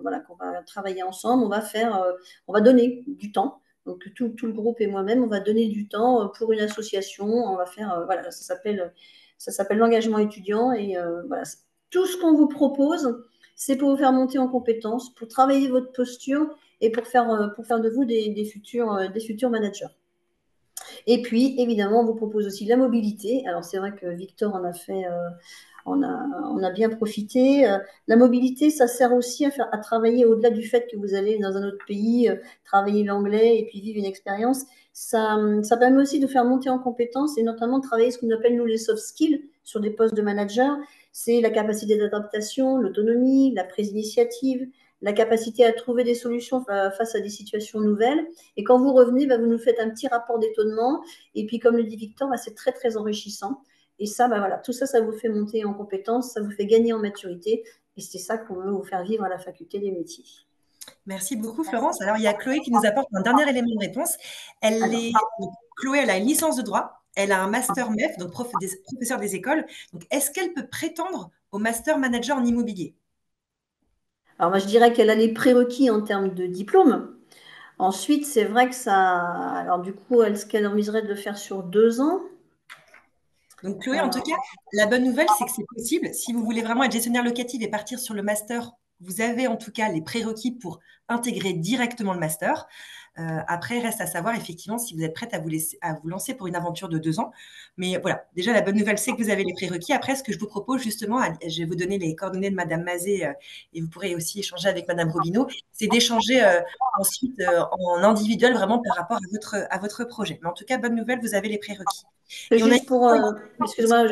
travailler ensemble. On va donner du temps. Donc, tout le groupe et moi-même, on va donner du temps pour une association. On va faire, voilà, ça s'appelle l'engagement étudiant. Et voilà, tout ce qu'on vous propose, c'est pour vous faire monter en compétences, pour travailler votre posture et pour faire de vous des futurs managers. Et puis, évidemment, on vous propose aussi la mobilité. Alors, c'est vrai que Victor en a fait on a bien profité. La mobilité, ça sert aussi à travailler au-delà du fait que vous allez dans un autre pays, travailler l'anglais et puis vivre une expérience. Ça permet aussi de faire monter en compétences et notamment de travailler ce qu'on appelle, nous, les soft skills sur des postes de manager. C'est la capacité d'adaptation, l'autonomie, la prise d'initiative, la capacité à trouver des solutions face à des situations nouvelles. Et quand vous revenez, vous nous faites un petit rapport d'étonnement. Et puis, comme le dit Victor, c'est très, très enrichissant. Et ça, voilà, tout ça, ça vous fait monter en compétences, ça vous fait gagner en maturité. Et c'est ça qu'on veut vous faire vivre à la faculté des métiers. Merci beaucoup, Florence. Alors, il y a Chloé qui nous apporte un dernier élément de réponse. Chloé, elle a une licence de droit, elle a un master MEF, donc professeur des écoles. Donc, est-ce qu'elle peut prétendre au master manager en immobilier? Alors, moi, je dirais qu'elle a les prérequis en termes de diplôme. Ensuite, c'est vrai que ça. Alors, du coup, est-ce qu'elle envisagerait de le faire sur 2 ans? Donc, Chloé, en tout cas, la bonne nouvelle, c'est que c'est possible. Si vous voulez vraiment être gestionnaire locatif et partir sur le master, vous avez en tout cas les prérequis pour intégrer directement le master. Après, reste à savoir effectivement si vous êtes prête à vous lancer pour une aventure de 2 ans. Mais voilà, déjà, la bonne nouvelle, c'est que vous avez les prérequis. Après, ce que je vous propose justement, je vais vous donner les coordonnées de Madame Mazet et vous pourrez aussi échanger avec Madame Robineau, c'est d'échanger ensuite en individuel vraiment par rapport à votre projet. Mais en tout cas, bonne nouvelle, vous avez les prérequis. Et on a... Juste pour, excuse-moi,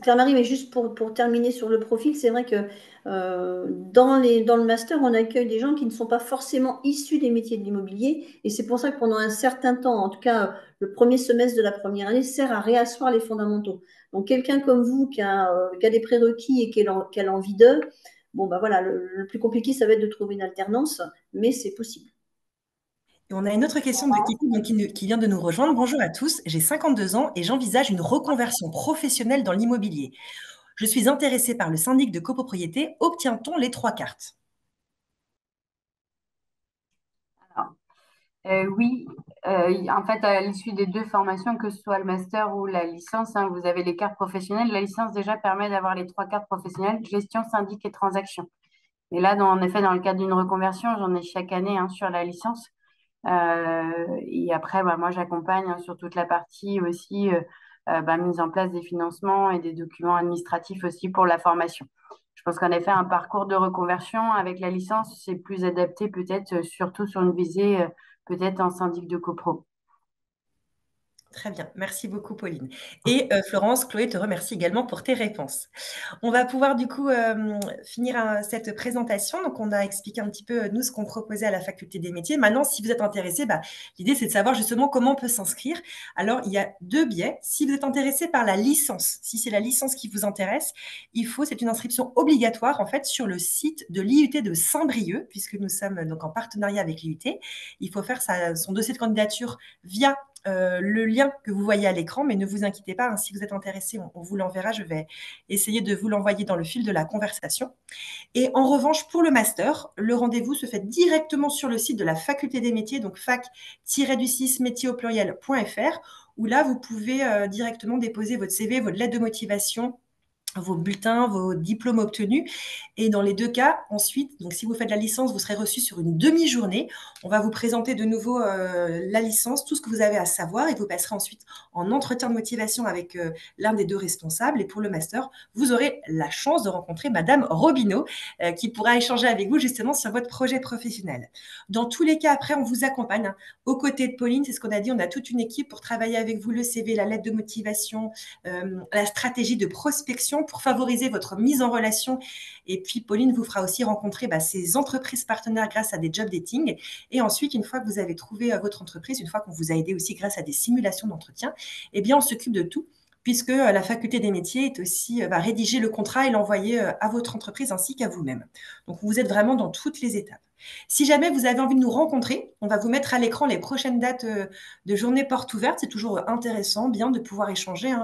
Claire-Marie, mais juste pour terminer sur le profil, c'est vrai que dans le master, on accueille des gens qui ne sont pas forcément issus des métiers de l'immobilier. Et c'est pour ça que pendant un certain temps, en tout cas le premier semestre de la première année, sert à réasseoir les fondamentaux. Donc quelqu'un comme vous qui a des prérequis et qui a l'envie d'eux, bon, voilà, le plus compliqué, ça va être de trouver une alternance, mais c'est possible. Et on a une autre question de Kiki donc, qui vient de nous rejoindre. Bonjour à tous, j'ai 52 ans et j'envisage une reconversion professionnelle dans l'immobilier. Je suis intéressée par le syndic de copropriété. Obtient-on les 3 cartes? Oui, en fait, à l'issue des 2 formations, que ce soit le master ou la licence, hein, vous avez les cartes professionnelles. La licence déjà permet d'avoir les 3 cartes professionnelles, gestion, syndic et transaction. Et là, en effet, dans le cadre d'une reconversion, j'en ai chaque année sur la licence. Et après, moi, j'accompagne sur toute la partie aussi mise en place des financements et des documents administratifs aussi pour la formation. Je pense qu'en effet, un parcours de reconversion avec la licence, c'est plus adapté peut-être surtout sur une visée peut-être en syndic de copro. Très bien, merci beaucoup Pauline. Et Florence, Chloé te remercie également pour tes réponses. On va pouvoir du coup finir cette présentation. Donc, on a expliqué un petit peu, nous, ce qu'on proposait à la Faculté des métiers. Maintenant, si vous êtes intéressé, l'idée, c'est de savoir justement comment on peut s'inscrire. Alors, il y a 2 biais. Si vous êtes intéressé par la licence, si c'est la licence qui vous intéresse, c'est une inscription obligatoire, en fait, sur le site de l'IUT de Saint-Brieuc, puisque nous sommes donc en partenariat avec l'IUT. Il faut faire son dossier de candidature via le lien que vous voyez à l'écran, mais ne vous inquiétez pas, si vous êtes intéressé, on vous l'enverra. Je vais essayer de vous l'envoyer dans le fil de la conversation. Et en revanche, pour le master, le rendez-vous se fait directement sur le site de la Faculté des métiers, donc fac-du6 métier au pluriel.fr, où là, vous pouvez directement déposer votre CV, votre lettre de motivation, vos bulletins, vos diplômes obtenus. Et dans les 2 cas, ensuite, donc si vous faites la licence, vous serez reçu sur une demi-journée. On va vous présenter de nouveau la licence, tout ce que vous avez à savoir, et vous passerez ensuite en entretien de motivation avec l'un des 2 responsables. Et pour le master, vous aurez la chance de rencontrer Madame Robineau, qui pourra échanger avec vous justement sur votre projet professionnel. Dans tous les cas, après, on vous accompagne aux côtés de Pauline. C'est ce qu'on a dit, on a toute une équipe pour travailler avec vous le CV, la lettre de motivation, la stratégie de prospection pour favoriser votre mise en relation. Et puis, Pauline vous fera aussi rencontrer ces entreprises partenaires grâce à des job dating. Et ensuite, une fois que vous avez trouvé votre entreprise, une fois qu'on vous a aidé aussi grâce à des simulations d'entretien, on s'occupe de tout, puisque la Faculté des métiers est aussi va rédiger le contrat et l'envoyer à votre entreprise ainsi qu'à vous-même. Donc, vous êtes vraiment dans toutes les étapes. Si jamais vous avez envie de nous rencontrer, on va vous mettre à l'écran les prochaines dates de journée porte ouverte. C'est toujours intéressant, bien de pouvoir échanger.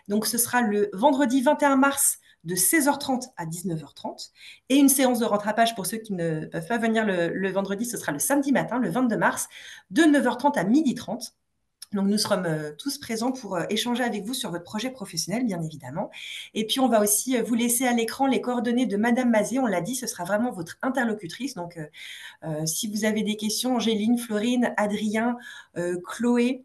Donc, ce sera le vendredi 21 mars de 16h30 à 19h30. Et une séance de rattrapage pour ceux qui ne peuvent pas venir le vendredi, ce sera le samedi matin, le 22 mars, de 9h30 à 12h30. Donc, nous serons tous présents pour échanger avec vous sur votre projet professionnel, bien évidemment. Et puis, on va aussi vous laisser à l'écran les coordonnées de Madame Mazet. On l'a dit, ce sera vraiment votre interlocutrice. Donc, si vous avez des questions, Angéline, Florine, Adrien, Chloé,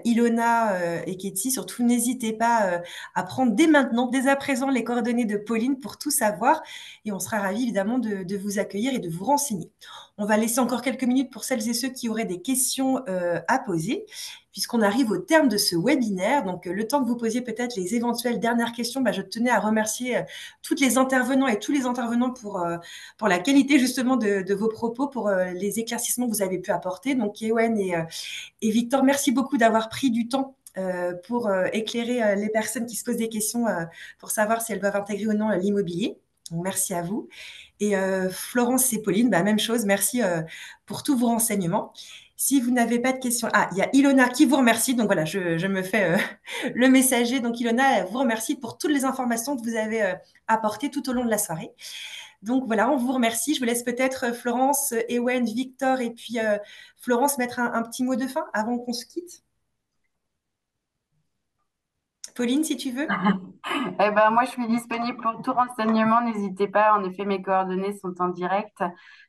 Ilona et Ketty, surtout n'hésitez pas à prendre dès maintenant, dès à présent, les coordonnées de Pauline pour tout savoir et on sera ravis évidemment de vous accueillir et de vous renseigner. On va laisser encore quelques minutes pour celles et ceux qui auraient des questions à poser puisqu'on arrive au terme de ce webinaire. Donc, le temps que vous posiez peut-être les éventuelles dernières questions, je tenais à remercier toutes les intervenants et tous les intervenants pour la qualité justement de vos propos, pour les éclaircissements que vous avez pu apporter. Donc, Ewen et Victor, merci beaucoup d'avoir pris du temps pour éclairer les personnes qui se posent des questions pour savoir si elles doivent intégrer ou non l'immobilier. Donc, merci à vous. Et Florence et Pauline, même chose, merci pour tous vos renseignements. Si vous n'avez pas de questions, il y a Ilona qui vous remercie. Donc voilà, je me fais le messager. Donc Ilona vous remercie pour toutes les informations que vous avez apportées tout au long de la soirée. Donc voilà, on vous remercie. Je vous laisse peut-être Florence, Ewen, Victor et puis Florence mettre un petit mot de fin avant qu'on se quitte. Pauline, si tu veux. Eh ben, moi, je suis disponible pour tout renseignement. N'hésitez pas. En effet, mes coordonnées sont en direct.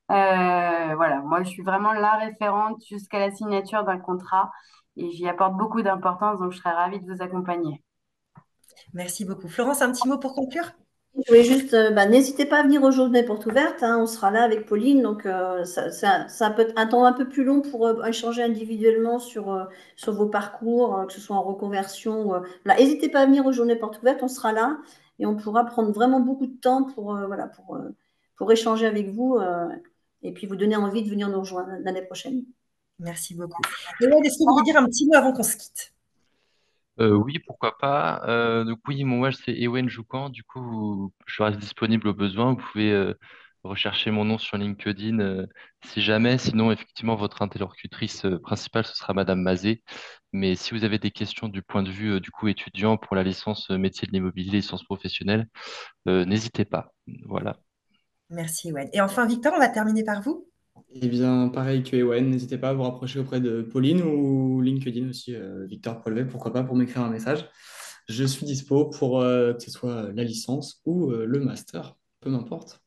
Voilà, moi, je suis vraiment la référente jusqu'à la signature d'un contrat et j'y apporte beaucoup d'importance, donc je serais ravie de vous accompagner. Merci beaucoup. Florence, un petit mot pour conclure? Je voulais juste, n'hésitez pas à venir aux journées portes ouvertes, hein, on sera là avec Pauline, donc ça peut être un temps un peu plus long pour échanger individuellement sur vos parcours, que ce soit en reconversion. Voilà. N'hésitez pas à venir aux journées portes ouvertes, on sera là et on pourra prendre vraiment beaucoup de temps voilà, pour échanger avec vous et puis vous donner envie de venir nous rejoindre l'année prochaine. Merci beaucoup. Ewen, est-ce que vous voulez dire un petit mot avant qu'on se quitte? Oui, pourquoi pas. Donc oui, mon âge c'est Ewen Joukan. Du coup, je reste disponible au besoin. Vous pouvez rechercher mon nom sur LinkedIn si jamais. Sinon, effectivement, votre interlocutrice principale, ce sera Madame Mazet. Mais si vous avez des questions du point de vue du coup étudiant pour la licence métier de l'immobilier, licence professionnelle, n'hésitez pas. Voilà. Merci, Ewen. Et enfin, Victor, on va terminer par vous. Eh bien, pareil que Ewen, n'hésitez pas à vous rapprocher auprès de Pauline ou LinkedIn aussi, Victor Polvet, pourquoi pas, pour m'écrire un message. Je suis dispo pour que ce soit la licence ou le master, peu m'importe.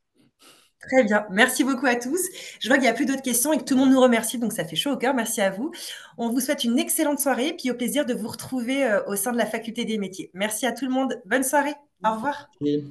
Très bien. Merci beaucoup à tous. Je vois qu'il n'y a plus d'autres questions et que tout le monde nous remercie, donc ça fait chaud au cœur. Merci à vous. On vous souhaite une excellente soirée, puis au plaisir de vous retrouver au sein de la Faculté des métiers. Merci à tout le monde. Bonne soirée. Au revoir. Oui.